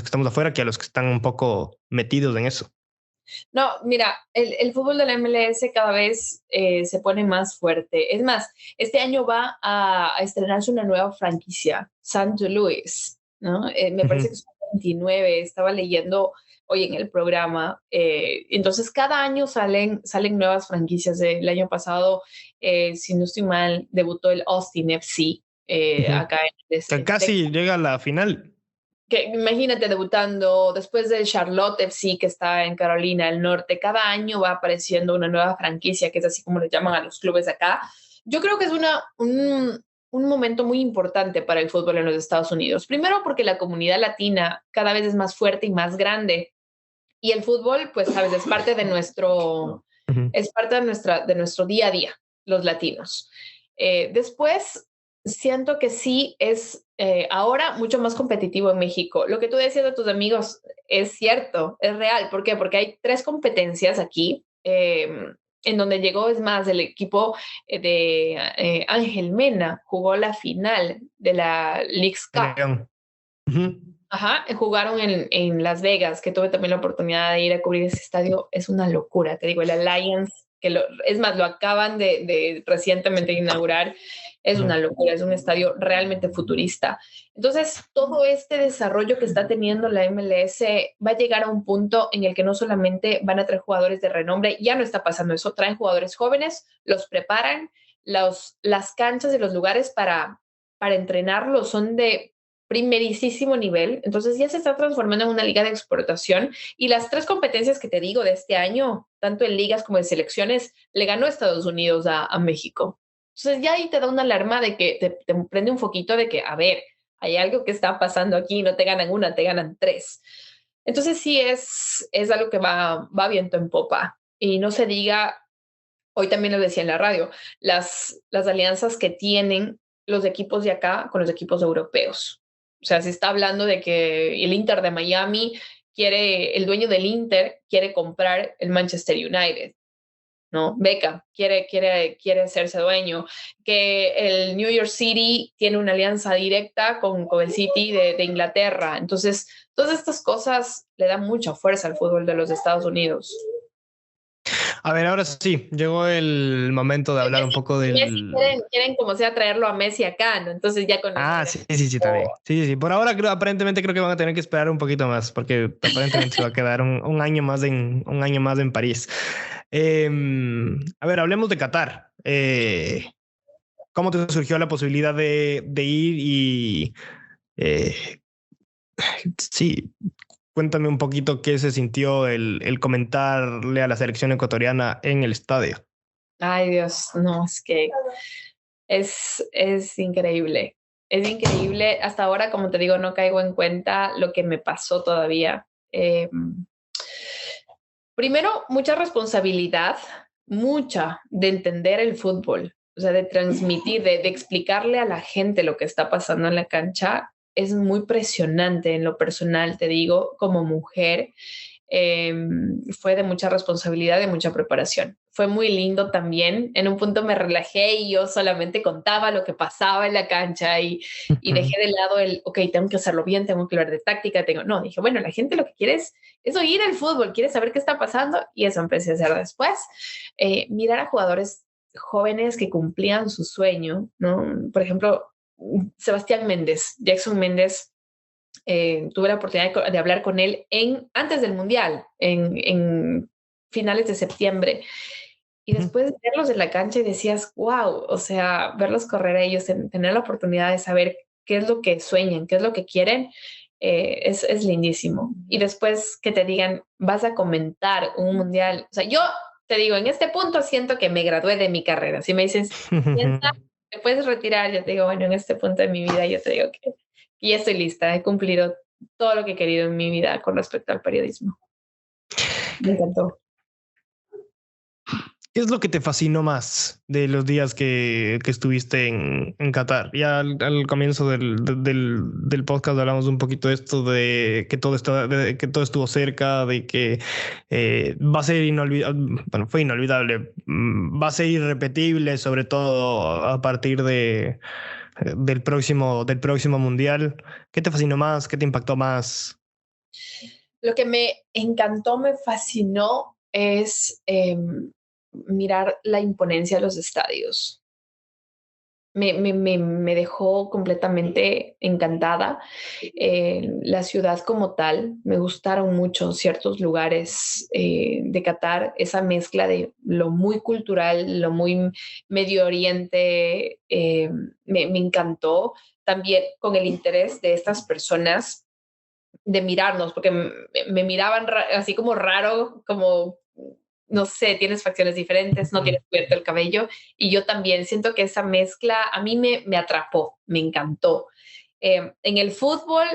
estamos afuera que a los que están un poco metidos en eso. No, mira, el fútbol de la MLS cada vez se pone más fuerte. Es más, este año va a estrenarse una nueva franquicia, St. Louis, ¿no? Me parece Ujú. que son 29, estaba leyendo hoy en el programa. Entonces, cada año salen nuevas franquicias. El año pasado, si no estoy mal, debutó el Austin FC Ujú. acá en Que este, casi llega a la final. que imagínate debutando después del Charlotte FC que está en Carolina del Norte, cada año va apareciendo una nueva franquicia, que es así como le llaman a los clubes acá. Yo creo que es un momento muy importante para el fútbol en los Estados Unidos. Primero porque la comunidad latina cada vez es más fuerte y más grande. Y el fútbol, pues, sabes, Ujú. es parte de nuestro día a día, los latinos. Después, siento que sí es ahora mucho más competitivo en México. Lo que tú decías de tus amigos es cierto, es real. ¿Por qué? Porque hay 3 competencias aquí. En donde llegó, es más, el equipo de Ángel Mena jugó la final de la Leagues El Cup. León. Uh-huh. Ajá, jugaron en Las Vegas, que tuve también la oportunidad de ir a cubrir ese estadio. Es una locura, te digo, el Alliance, es más, lo acaban de recientemente inaugurar. Es una locura, es un estadio realmente futurista. Entonces, todo este desarrollo que está teniendo la MLS va a llegar a un punto en el que no solamente van a traer jugadores de renombre, ya no está pasando eso, traen jugadores jóvenes, los preparan, las canchas y los lugares para entrenarlos son de primerísimo nivel, entonces ya se está transformando en una liga de exportación y las 3 competencias que te digo de este año, tanto en ligas como en selecciones, le ganó Estados Unidos a México. Entonces ya ahí te da una alarma de que te prende un foquito de que, a ver, hay algo que está pasando aquí, no te ganan una, te ganan 3. Entonces sí es algo que va viento en popa y no se diga, hoy también lo decía en la radio, las alianzas que tienen los equipos de acá con los equipos europeos. O sea, se está hablando de que el Inter de Miami el dueño del Inter quiere comprar el Manchester United, ¿no? Beckham quiere hacerse dueño, que el New York City tiene una alianza directa con el City de Inglaterra. Entonces, todas estas cosas le dan mucha fuerza al fútbol de los Estados Unidos. A ver, ahora sí, llegó el momento de hablar un poco del... Messi quieren como sea traerlo a Messi acá, ¿no? Entonces ya con sí, también. Sí. Por ahora aparentemente creo que van a tener que esperar un poquito más, porque aparentemente se va a quedar un año más en París. A ver, hablemos de Qatar. ¿Cómo te surgió la posibilidad de ir? Y sí, cuéntame un poquito qué se sintió el comentarle a la selección ecuatoriana en el estadio. Ay, Dios, no, es que es increíble. Es increíble. Hasta ahora, como te digo, no caigo en cuenta lo que me pasó todavía. Primero, mucha responsabilidad, mucha de entender el fútbol, o sea, de transmitir, de explicarle a la gente lo que está pasando en la cancha. Es muy presionante en lo personal, te digo, como mujer. eh, Fue de mucha responsabilidad, de mucha preparación. Fue muy lindo también. En un punto me relajé y yo solamente contaba lo que pasaba en la cancha y dejé de lado ok, tengo que hacerlo bien, tengo que hablar de táctica, no, dije, bueno, la gente lo que quiere es oír el fútbol, quiere saber qué está pasando y eso empecé a hacer después. Mirar a jugadores jóvenes que cumplían su sueño, ¿no? Por ejemplo, Sebastián Méndez, Jackson Méndez, tuve la oportunidad de hablar con él antes del Mundial, en finales de septiembre. Y después de verlos en la cancha y decías, wow, o sea, verlos correr a ellos, tener la oportunidad de saber qué es lo que sueñan, qué es lo que quieren, es lindísimo. Y después que te digan, vas a comentar un mundial. O sea, yo te digo, en este punto siento que me gradué de mi carrera. Si me dices, piensa, te puedes retirar, yo te digo, bueno, en este punto de mi vida, yo te digo que ya estoy lista, he cumplido todo lo que he querido en mi vida con respecto al periodismo. Me encantó. ¿Qué es lo que te fascinó más de los días que estuviste en Qatar? Ya al comienzo del podcast hablamos un poquito de esto, de que que todo estuvo cerca, de que va a ser inolvidable, bueno, fue inolvidable, va a ser irrepetible, sobre todo a partir del próximo mundial. ¿Qué te fascinó más? ¿Qué te impactó más? Lo que me encantó, me fascinó es mirar la imponencia de los estadios. Me dejó completamente encantada. La ciudad como tal, me gustaron mucho ciertos lugares de Qatar, esa mezcla de lo muy cultural, lo muy Medio Oriente, me encantó. También con el interés de estas personas de mirarnos, porque me miraban así como raro, como no sé, tienes facciones diferentes, no tienes cubierto el cabello, y yo también siento que esa mezcla a mí me atrapó, me encantó. En el fútbol,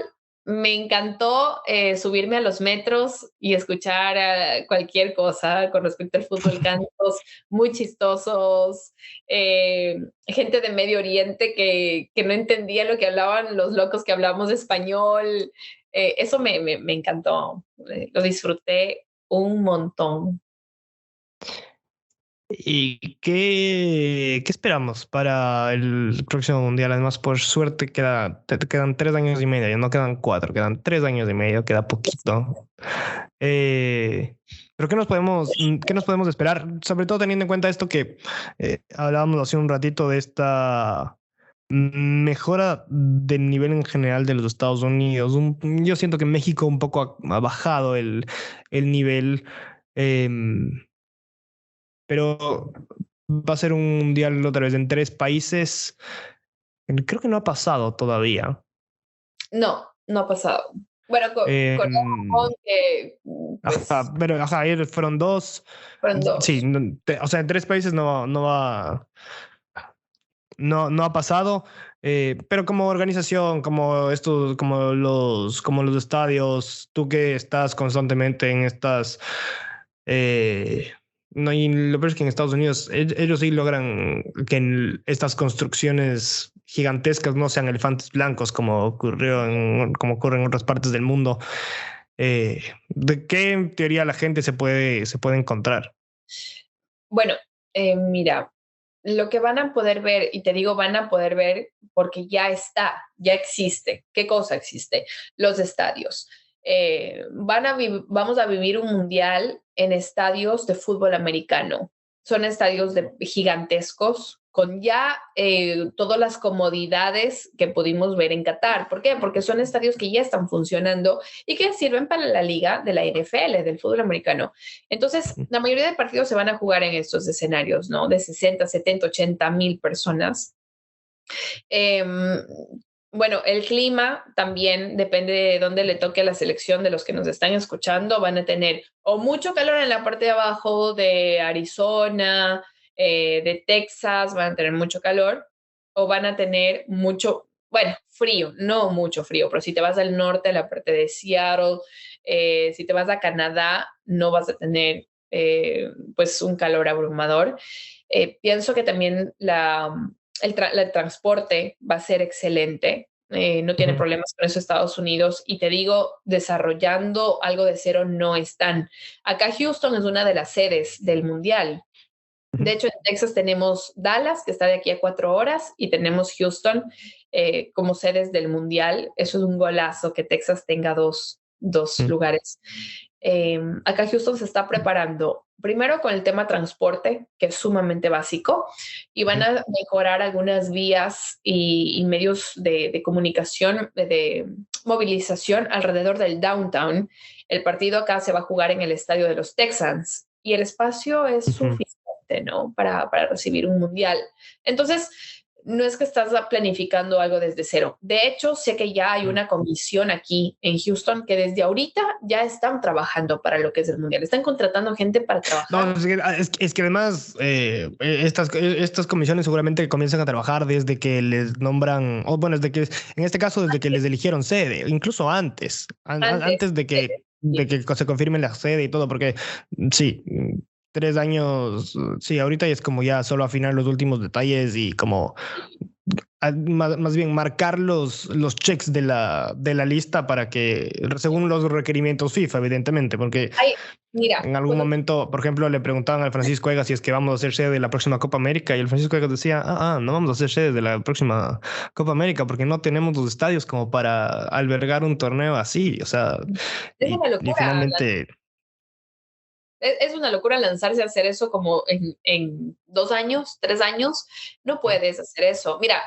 Me encantó subirme a los metros y escuchar cualquier cosa con respecto al fútbol, cantos muy chistosos, gente de Medio Oriente que no entendía lo que hablaban los locos que hablamos español. Eso me encantó, lo disfruté un montón. ¿Y qué esperamos para el próximo mundial? Además, por suerte quedan 3 años y medio, ya no quedan 4, quedan 3 años y medio, queda poquito. Eh, pero ¿qué nos podemos esperar? Sobre todo teniendo en cuenta esto que hablábamos hace un ratito de esta mejora del nivel en general de los Estados Unidos. Yo siento que México un poco ha bajado el nivel. Pero va a ser un mundial otra vez en 3 países. Creo que no ha pasado todavía. No, no ha pasado. Bueno, con Em, Japón, que pues ajá, ayer fueron 2. fueron Sí, dos. o sea, en 3 países no ha pasado. Pero como organización, como los estadios, tú que estás constantemente en estas. eh, no, y lo peor es que en Estados Unidos ellos sí logran que en estas construcciones gigantescas no sean elefantes blancos como ocurre en otras partes del mundo. ¿De qué en teoría la gente se puede encontrar? Bueno, mira, lo que van a poder ver, y te digo van a poder ver porque ya está, ya existe. ¿Qué cosa existe? Los estadios. Vamos a vivir un mundial en estadios de fútbol americano. Son estadios gigantescos con ya todas las comodidades que pudimos ver en Qatar. ¿Por qué? Porque son estadios que ya están funcionando y que sirven para la liga de la NFL, del fútbol americano. Entonces, la mayoría de partidos se van a jugar en estos escenarios, ¿no? De 60, 70, 80 mil personas. Eh, bueno, el clima también depende de dónde le toque a la selección de los que nos están escuchando. Van a tener o mucho calor en la parte de abajo de Arizona, de Texas, van a tener mucho calor, o van a tener mucho, bueno, frío, no mucho frío, pero si te vas al norte, a la parte de Seattle, si te vas a Canadá, no vas a tener pues un calor abrumador. Pienso que también el transporte va a ser excelente. No tiene Ujú, problemas con eso Estados Unidos y te digo, desarrollando algo de cero no están. Acá Houston es una de las sedes del Mundial. ujú, De hecho, en Texas tenemos Dallas, que está de aquí a 4 horas, y tenemos Houston como sedes del Mundial. Eso es un golazo que Texas tenga dos ujú, lugares. Acá Houston se está preparando primero con el tema transporte, que es sumamente básico, y van ujú, a mejorar algunas vías y medios de comunicación, de movilización alrededor del downtown. El partido acá se va a jugar en el estadio de los Texans y el espacio es ujú. suficiente, ¿no? Para recibir un mundial. Entonces, no es que estás planificando algo desde cero. De hecho, sé que ya hay una comisión aquí en Houston que desde ahorita ya están trabajando para lo que es el mundial. Están contratando gente para No, trabajar. es que además estas comisiones seguramente comienzan a trabajar desde que les nombran, o bueno, desde que, en este caso, desde que les eligieron sede, incluso antes, Antes. antes de que, Sí. de que se confirme la sede y todo, porque sí, 3 años, sí, ahorita es como ya solo afinar los últimos detalles y como más bien marcar los checks de la lista para que, según los requerimientos FIFA, evidentemente, porque Ay, mira, en algún momento, por ejemplo, le preguntaban al Francisco Egas si es que vamos a hacer sede de la próxima Copa América y el Francisco Egas decía, no vamos a hacer sede de la próxima Copa América porque no tenemos los estadios como para albergar un torneo así, o sea, es y, una y locura. finalmente. Es una locura lanzarse a hacer eso como en 2 años, 3 años. No puedes hacer eso. Mira,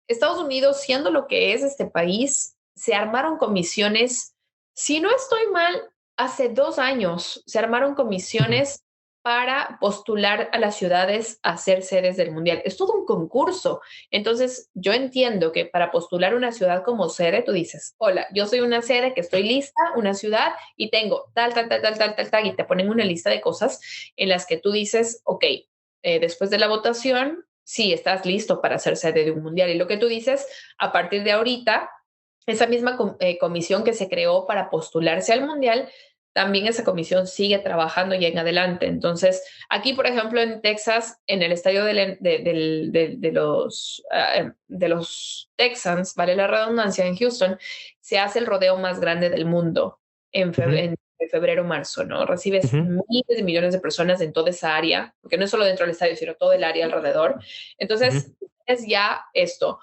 Estados Unidos, siendo lo que es este país, se armaron comisiones, si no estoy mal, hace 2 años se armaron Ujú. comisiones para postular a las ciudades a ser sedes del Mundial. Es todo un concurso. Entonces, yo entiendo que para postular una ciudad como sede, tú dices, hola, yo soy una sede que estoy lista, una ciudad, y tengo tal, tal, tal, tal, tal, tal, tal, y te ponen una lista de cosas en las que tú dices, ok, después de la votación, sí, estás listo para ser sede de un mundial. Y lo que tú dices, a partir de ahorita, esa misma comisión que se creó para postularse al Mundial, también esa comisión sigue trabajando ya en adelante. Entonces, aquí, por ejemplo, en Texas, en el estadio de los Texans, vale la redundancia, en Houston, se hace el rodeo más grande del mundo Ujú, en febrero, marzo, ¿no? Recibes ujú, miles de millones de personas en toda esa área, porque no es solo dentro del estadio, sino todo el área alrededor. ujú. Entonces, es ya esto.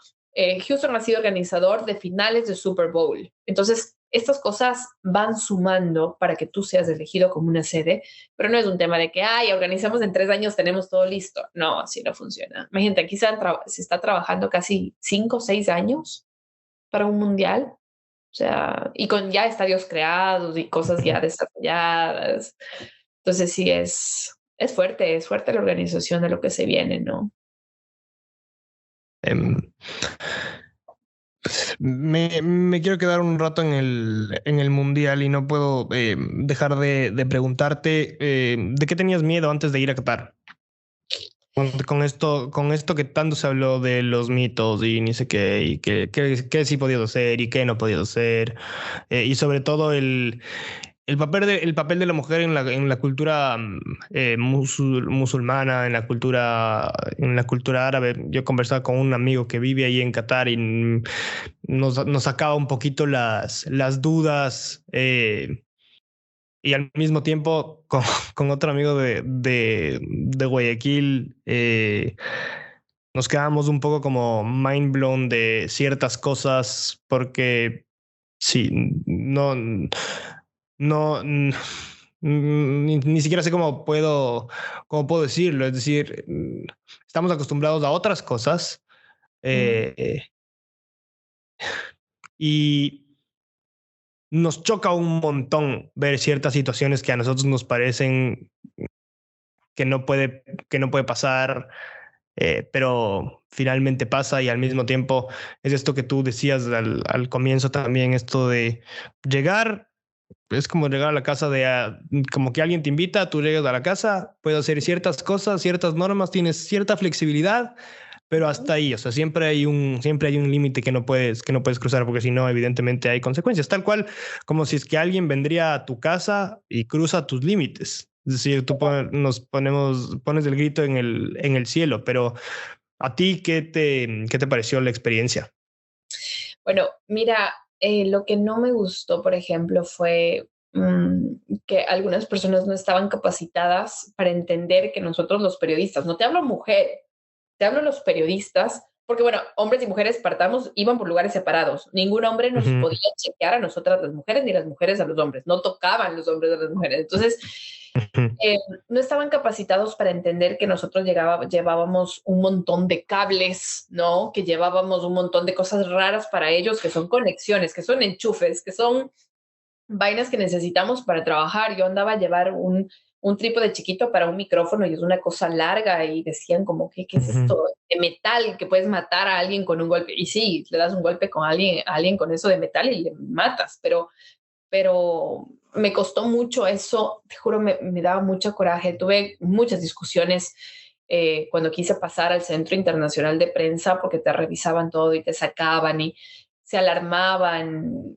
Houston ha sido organizador de finales de Super Bowl. Entonces, estas cosas van sumando para que tú seas elegido como una sede, pero no es un tema de que, ay, organizamos en 3 años, tenemos todo listo. No, así no funciona. Imagínate, aquí se está trabajando casi 5 o 6 años para un mundial, o sea, y con ya estadios creados y cosas ya desarrolladas. Entonces, sí, es fuerte la organización de lo que se viene, ¿no? Em, me quiero quedar un rato en el mundial y no puedo dejar de preguntarte ¿de qué tenías miedo antes de ir a Qatar? Con esto que tanto se habló de los mitos y ni sé qué, y qué sí podías hacer y qué no podías hacer, y sobre todo el papel de la mujer en la cultura musulmana, en la cultura árabe. Yo conversaba con un amigo que vive ahí en Qatar y nos sacaba un poquito las dudas. Y al mismo tiempo con otro amigo de Guayaquil, nos quedamos un poco como mind blown de ciertas cosas porque sí, no, ni siquiera sé cómo puedo decirlo. Es decir, estamos acostumbrados a otras cosas Mm. eh, y nos choca un montón ver ciertas situaciones que a nosotros nos parecen que no puede pasar, pero finalmente pasa y al mismo tiempo es esto que tú decías al comienzo también, esto de llegar, es como llegar a la casa como que alguien te invita, tú llegas a la casa, puedes hacer ciertas cosas, ciertas normas, tienes cierta flexibilidad, pero hasta ahí, o sea, siempre hay un límite que no puedes cruzar, porque si no, evidentemente hay consecuencias, tal cual como si es que alguien vendría a tu casa y cruza tus límites. Es decir, pones el grito en el cielo, pero ¿a ti qué te pareció la experiencia? Bueno, mira, lo que no me gustó, por ejemplo, fue que algunas personas no estaban capacitadas para entender que nosotros los periodistas, no te hablo mujer, te hablo los periodistas, porque bueno, hombres y mujeres partamos, iban por lugares separados. Ningún hombre nos Ujú, podía chequear a nosotras las mujeres, ni las mujeres a los hombres. No tocaban los hombres a las mujeres. Entonces, ujú, no estaban capacitados para entender que nosotros llevábamos un montón de cables, ¿no? Que llevábamos un montón de cosas raras para ellos, que son conexiones, que son enchufes, que son vainas que necesitamos para trabajar. Yo andaba a llevar un trípode chiquito para un micrófono y es una cosa larga y decían como, ¿qué es ujú. esto? De metal, que puedes matar a alguien con un golpe. Y sí, le das un golpe con a alguien con eso de metal y le matas, pero me costó mucho eso, te juro, me daba mucho coraje. Tuve muchas discusiones cuando quise pasar al Centro Internacional de Prensa porque te revisaban todo y te sacaban y se alarmaban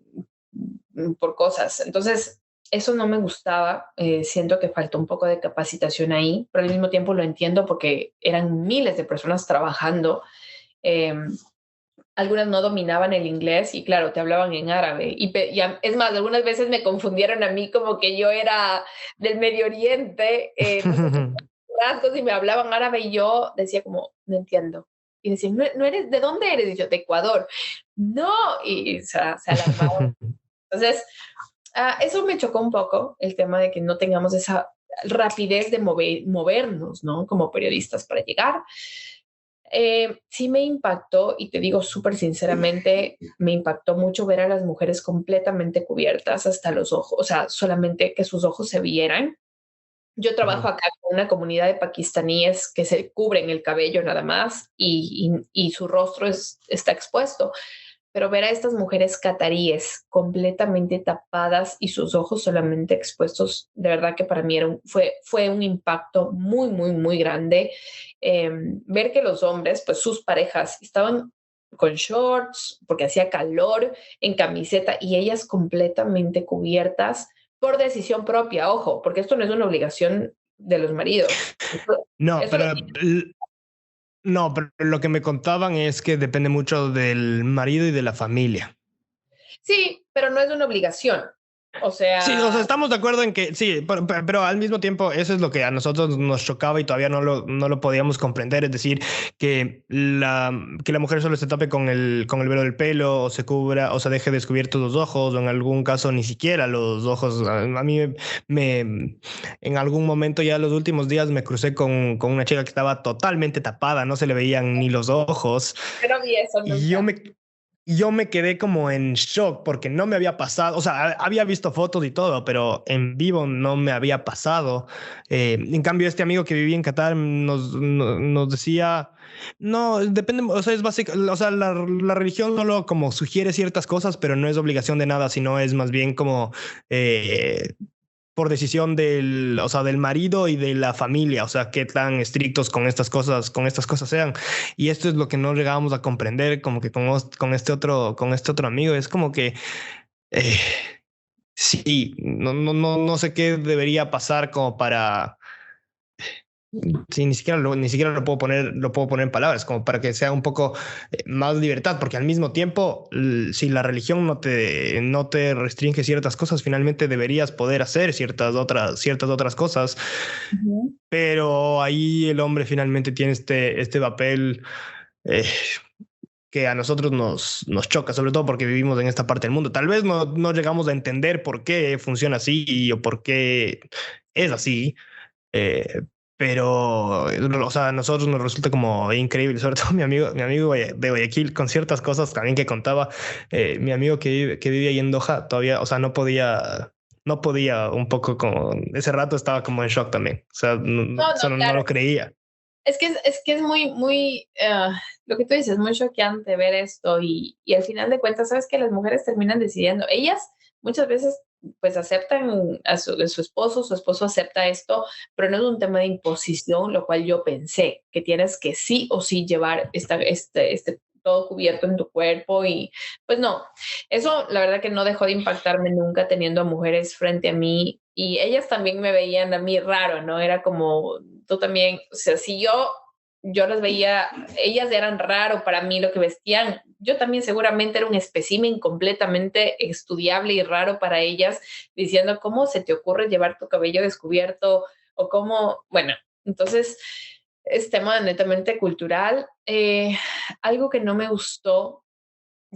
por cosas. Entonces, eso no me gustaba. Siento que faltó un poco de capacitación ahí, pero al mismo tiempo lo entiendo porque eran miles de personas trabajando. Eh, Algunas no dominaban el inglés y claro, te hablaban en árabe. Es más, algunas veces me confundieron a mí como que yo era del Medio Oriente, entonces rasgos y me hablaban árabe y yo decía como, no entiendo. Y decían, no eres, ¿de dónde eres? Y yo, de Ecuador. No, y o sea, se alarmaban. Entonces, eso me chocó un poco, el tema de que no tengamos esa rapidez de movernos, ¿no? Como periodistas para llegar. Sí me impactó, y te digo súper sinceramente, me impactó mucho ver a las mujeres completamente cubiertas hasta los ojos, o sea, solamente que sus ojos se vieran. Yo trabajo acá con una comunidad de pakistaníes que se cubren el cabello nada más y su rostro está expuesto, pero ver a estas mujeres cataríes completamente tapadas y sus ojos solamente expuestos, de verdad que para mí fue un impacto muy, muy, muy grande. Ver que los hombres, pues sus parejas, estaban con shorts, porque hacía calor, en camiseta, y ellas completamente cubiertas por decisión propia, ojo, porque esto no es una obligación de los maridos. No, Eso lo pero no, pero lo que me contaban es que depende mucho del marido y de la familia. sí, pero no es una obligación. O Sí, o sea, sea, estamos de acuerdo en que sí, pero al mismo tiempo eso es lo que a nosotros nos chocaba y todavía no lo podíamos comprender, es decir, que la mujer solo se tape con el velo del pelo o se cubra o se deje descubiertos los ojos o en algún caso ni siquiera los ojos. A mí en algún momento ya los últimos días me crucé con una chica que estaba totalmente tapada, no se le veían ni los ojos yo no vi eso y nunca. yo me quedé como en shock porque no me había pasado, o sea, había visto fotos y todo, pero en vivo no me había pasado. En cambio, este amigo que vivía en Qatar nos decía, no, depende, o sea, es básico, o sea, la religión solo como sugiere ciertas cosas, pero no es obligación de nada, sino es más bien como por decisión del, o sea, del marido y de la familia, o sea, qué tan estrictos con estas cosas sean. Y esto es lo que no llegábamos a comprender, como que con este otro amigo, es como que eh, sí, no sé qué debería pasar como para sí, ni siquiera lo puedo poner en palabras, como para que sea un poco más libertad, porque al mismo tiempo, si la religión no te restringe ciertas cosas, finalmente deberías poder hacer ciertas otras cosas, Ujú. pero ahí el hombre finalmente tiene este papel eh, que a nosotros nos choca, sobre todo porque vivimos en esta parte del mundo. Tal vez no llegamos a entender por qué funciona así o por qué es así, eh, pero, o sea, a nosotros nos resulta como increíble, sobre todo mi amigo de Guayaquil, con ciertas cosas también que contaba, mi amigo que vive ahí en Doha, todavía, o sea, no podía un poco como, ese rato estaba como en shock también, o sea, No, no, no claro. lo creía. Es que es muy, muy, lo que tú dices, muy choqueante ver esto y al final de cuentas, sabes que las mujeres terminan decidiendo, ellas muchas veces pues aceptan a su esposo, su esposo acepta esto, pero no es un tema de imposición, lo cual yo pensé que tienes que sí o sí llevar todo cubierto en tu cuerpo y pues no, eso la verdad que no dejó de impactarme nunca teniendo a mujeres frente a mí y ellas también me veían a mí raro, ¿no? Era como, tú también, o sea, si yo las veía, ellas eran raro para mí lo que vestían, yo también seguramente era un espécimen completamente estudiable y raro para ellas, diciendo, ¿cómo se te ocurre llevar tu cabello descubierto? O cómo, bueno, entonces es tema netamente cultural. Algo que no me gustó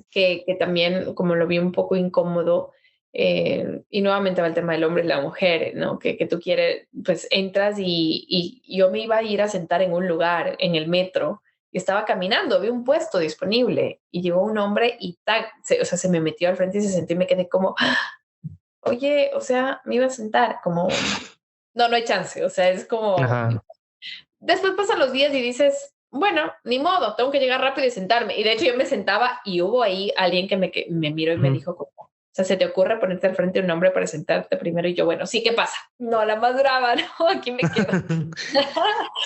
que también como lo vi un poco incómodo, y nuevamente va el tema del hombre y la mujer, ¿no? Que tú quieres, pues entras y yo me iba a ir a sentar en un lugar, en el metro, y estaba caminando, vi un puesto disponible y llegó un hombre y tac, o sea, se me metió al frente y se sentó y me quedé como, "Ah, oye, o sea, me iba a sentar, como, no hay chance, o sea, es como, Ajá. después pasan los días y dices, bueno, ni modo, tengo que llegar rápido y sentarme. Y de hecho yo me sentaba y hubo ahí alguien que me miró y me Ujú. dijo como, o sea, ¿se te ocurre ponerte al frente de un hombre para sentarte primero? Y yo, bueno, sí, ¿qué pasa? No, la más brava, ¿no? Aquí me quedo.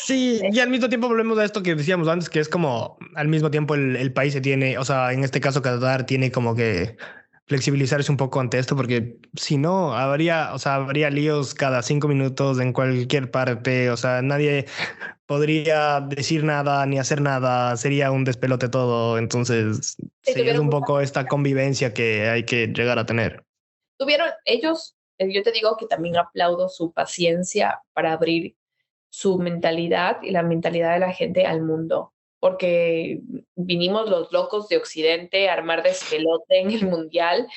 Sí, y al mismo tiempo volvemos a esto que decíamos antes, que es como al mismo tiempo el país se tiene, o sea, en este caso Qatar tiene como que flexibilizarse un poco ante esto, porque si no, o sea, habría líos cada 5 minutos en cualquier parte, o sea, nadie podría decir nada ni hacer nada, sería un despelote todo, entonces Sí, sí, es tuvieron un mucha, poco esta convivencia que hay que llegar a tener. tuvieron ellos, yo te digo que también aplaudo su paciencia para abrir su mentalidad y la mentalidad de la gente al mundo, porque vinimos los locos de Occidente a armar despelote en el mundial,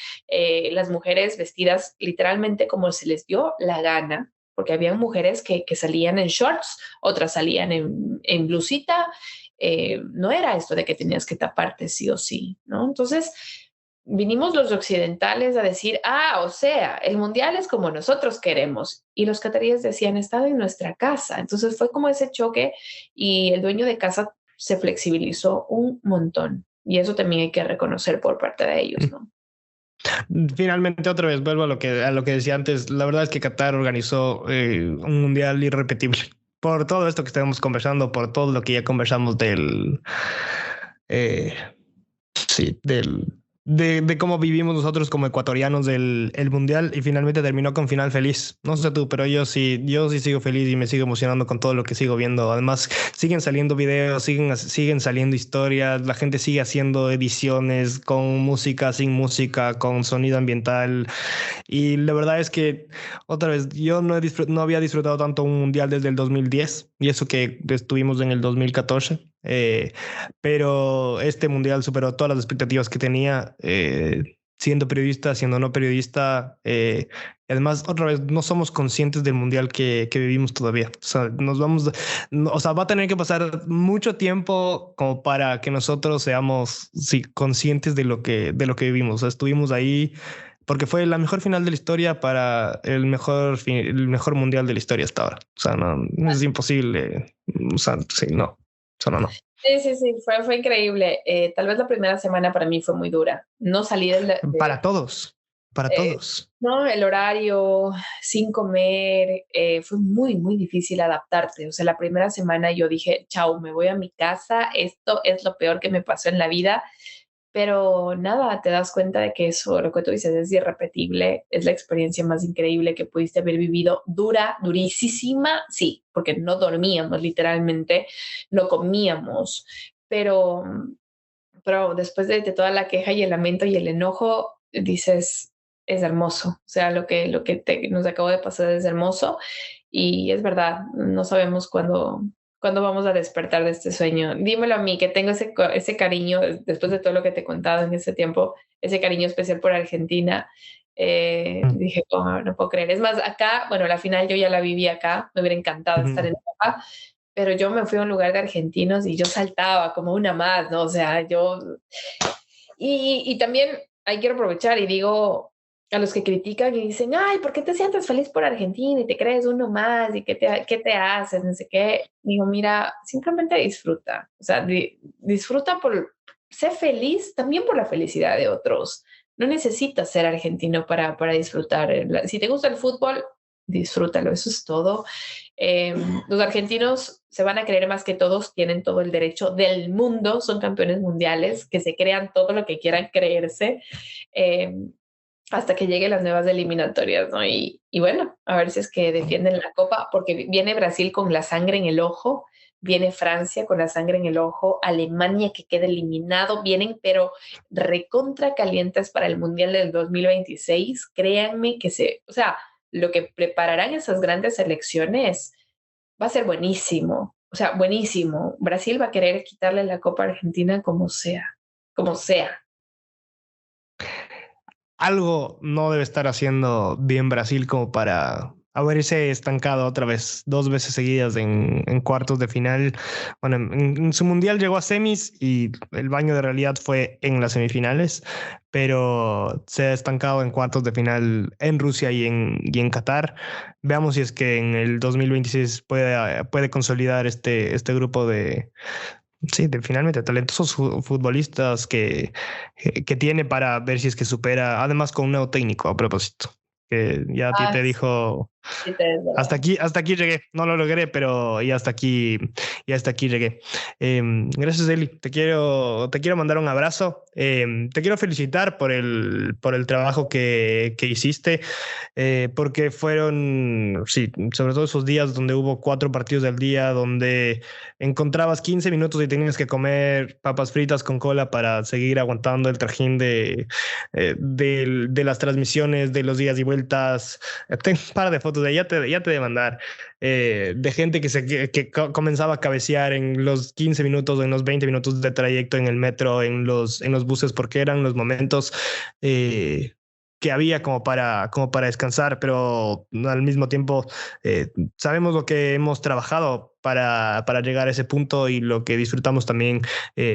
las mujeres vestidas literalmente como se les dio la gana, porque había mujeres que salían en shorts, otras salían en blusita, no era esto de que tenías que taparte sí o sí, ¿no? Entonces, vinimos los occidentales a decir, o sea, el mundial es como nosotros queremos. Y los cataríes decían, estado en nuestra casa. Entonces fue como ese choque y el dueño de casa se flexibilizó un montón. Y eso también hay que reconocer por parte de ellos, ¿no? Finalmente, otra vez vuelvo a lo que decía antes. La verdad es que Qatar organizó un mundial irrepetible. Por todo esto que estamos conversando, por todo lo que ya conversamos eh, sí, de cómo vivimos nosotros como ecuatorianos el mundial y finalmente terminó con final feliz. No sé tú, pero yo sí sigo feliz y me sigo emocionando con todo lo que sigo viendo. Además, siguen saliendo videos, siguen saliendo historias, la gente sigue haciendo ediciones con música, sin música, con sonido ambiental. Y la verdad es que, otra vez, yo no había disfrutado tanto un mundial desde el 2010 y eso que estuvimos en el 2014. Pero este mundial superó todas las expectativas que tenía, siendo periodista, siendo no periodista. Además, otra vez, no somos conscientes del mundial que vivimos todavía. O sea, o sea, va a tener que pasar mucho tiempo como para que nosotros seamos sí, conscientes de lo que vivimos. O sea, estuvimos ahí porque fue la mejor final de la historia para el mejor mundial de la historia hasta ahora. O sea, no es imposible. O sea, sí, no, solo no. Sí, sí, sí, fue increíble. Tal vez la primera semana para mí fue muy dura. No salí Para todos, para todos. no, el horario, sin comer, fue muy, muy difícil adaptarte. O sea, la primera semana yo dije, chao, me voy a mi casa, esto es lo peor que me pasó en la vida. Pero nada, te das cuenta de que eso, lo que tú dices, es irrepetible, es la experiencia más increíble que pudiste haber vivido, dura, durísima, sí, porque no dormíamos literalmente, no comíamos, pero, pero después de toda la queja y el lamento y el enojo, dices, es hermoso, o sea, lo que nos acabó de pasar es hermoso y es verdad, no sabemos cuándo vamos a despertar de este sueño. Dímelo a mí, que tengo ese cariño, después de todo lo que te he contado en ese tiempo, ese cariño especial por Argentina. Mm. Dije, oh, no puedo creer. Es más, acá, bueno, la final yo ya la viví acá, me hubiera encantado estar Ujú. en Europa, pero yo me fui a un lugar de argentinos y yo saltaba como una más, ¿no? O sea, yo y también ahí quiero aprovechar y digo a los que critican y dicen, ay, ¿por qué te sientes feliz por Argentina y te crees uno más y qué te haces? No sé qué. Digo, mira, simplemente disfruta. O sea, disfruta ser feliz también por la felicidad de otros. No necesitas ser argentino para disfrutar. Si te gusta el fútbol, disfrútalo, eso es todo. Eh, los argentinos se van a creer más que todos, tienen todo el derecho del mundo, son campeones mundiales, que se crean todo lo que quieran creerse eh, hasta que lleguen las nuevas eliminatorias, ¿no? Y bueno, a ver si es que defienden la copa, porque viene Brasil con la sangre en el ojo, viene Francia con la sangre en el ojo, Alemania que queda eliminado, vienen pero recontra calientes para el Mundial del 2026. Créanme que o sea, lo que prepararán esas grandes elecciones va a ser buenísimo. O sea, buenísimo. Brasil va a querer quitarle la Copa a Argentina como sea, como sea. Algo no debe estar haciendo bien Brasil como para haberse estancado otra vez, 2 veces seguidas en cuartos de final. Bueno, en su mundial llegó a semis y el baño de realidad fue en las semifinales, pero se ha estancado en cuartos de final en Rusia y en Qatar. Veamos si es que en el 2026 puede consolidar este grupo sí, finalmente talentosos futbolistas que tiene para ver si es que supera, además con un nuevo técnico a propósito, que ya a ti Ah, te dijo, sí, es verdad. hasta aquí llegué, no lo logré, pero y hasta aquí llegué. Gracias, Eli, te quiero mandar un abrazo, te quiero felicitar por el trabajo que hiciste, porque fueron, sí, sobre todo esos días donde hubo 4 partidos del día, donde encontrabas 15 minutos y tenías que comer papas fritas con cola para seguir aguantando el trajín de las transmisiones, de los días y vueltas. Tengo un par de fotos de ya te de mandar, de gente que comenzaba a cabecear en los 15 minutos, en los 20 minutos de trayecto en el metro, en los buses, porque eran los momentos eh, que había como para descansar, pero al mismo tiempo sabemos lo que hemos trabajado para llegar a ese punto y lo que disfrutamos también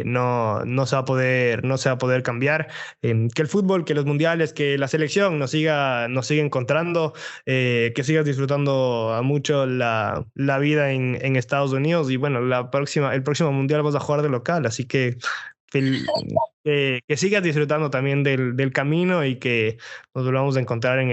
no se va a poder cambiar. Que el fútbol, que los mundiales, que la selección nos siga encontrando, que sigas disfrutando a mucho la vida en Estados Unidos y bueno, el próximo mundial vas a jugar de local, así que fel- que sigas disfrutando también del camino y que nos volvamos a encontrar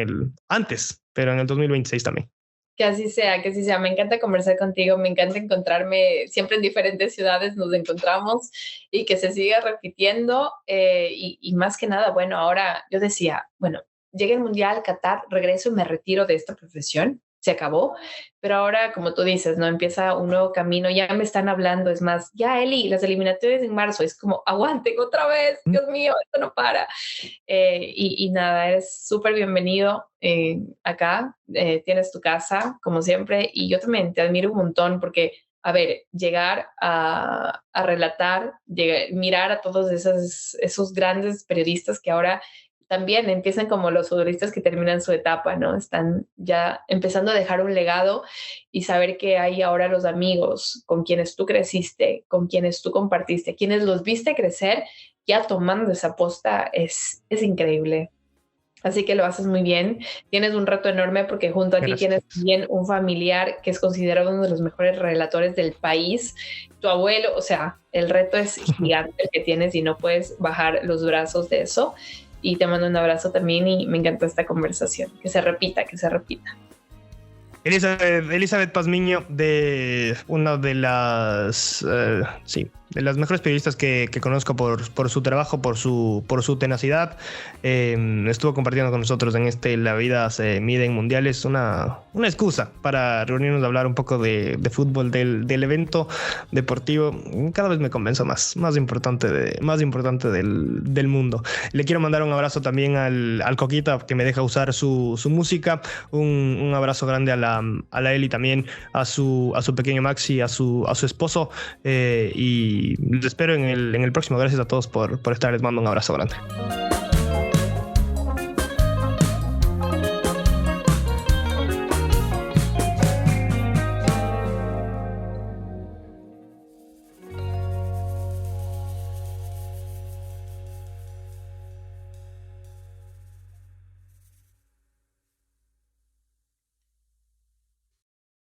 antes, pero en el 2026 también. Que así sea, que así sea. Me encanta conversar contigo, me encanta encontrarme siempre en diferentes ciudades, nos encontramos y que se siga repitiendo. Y más que nada, bueno, ahora yo decía, bueno, llega el Mundial, Qatar, regreso y me retiro de esta profesión, se acabó. Pero ahora, como tú dices, ¿no? Empieza un nuevo camino, ya me están hablando, es más, ya Eli, las eliminatorias en marzo, es como, aguanten otra vez, Dios mío, esto no para. Y nada, eres súper bienvenido acá, tienes tu casa, como siempre, y yo también te admiro un montón porque, a ver, llegar a relatar, mirar a todos esos grandes periodistas que ahora también empiezan como los futbolistas que terminan su etapa, ¿no? Están ya empezando a dejar un legado y saber que hay ahora los amigos con quienes tú creciste, con quienes tú compartiste, quienes los viste crecer, ya tomando esa posta es increíble. Así que lo haces muy bien. Tienes un reto enorme porque junto a ti tienes también un familiar que es considerado uno de los mejores relatores del país. Tu abuelo, o sea, el reto es gigante el que tienes y no puedes bajar los brazos de eso. Y te mando un abrazo también y me encantó esta conversación. Que se repita, que se repita. Elizabeth Pazmiño, de una de las de las mejores periodistas que conozco por su trabajo, por su tenacidad. Estuvo compartiendo con nosotros en La vida se mide en mundiales, una excusa para reunirnos a hablar un poco de fútbol, del evento deportivo. Cada vez me convenzo más importante del mundo. Le quiero mandar un abrazo también al Coquita, que me deja usar su música. Un abrazo grande a la Eli también, a su pequeño Maxi, a su esposo, y les espero en el próximo. Gracias a todos por estar. Les mando un abrazo grande.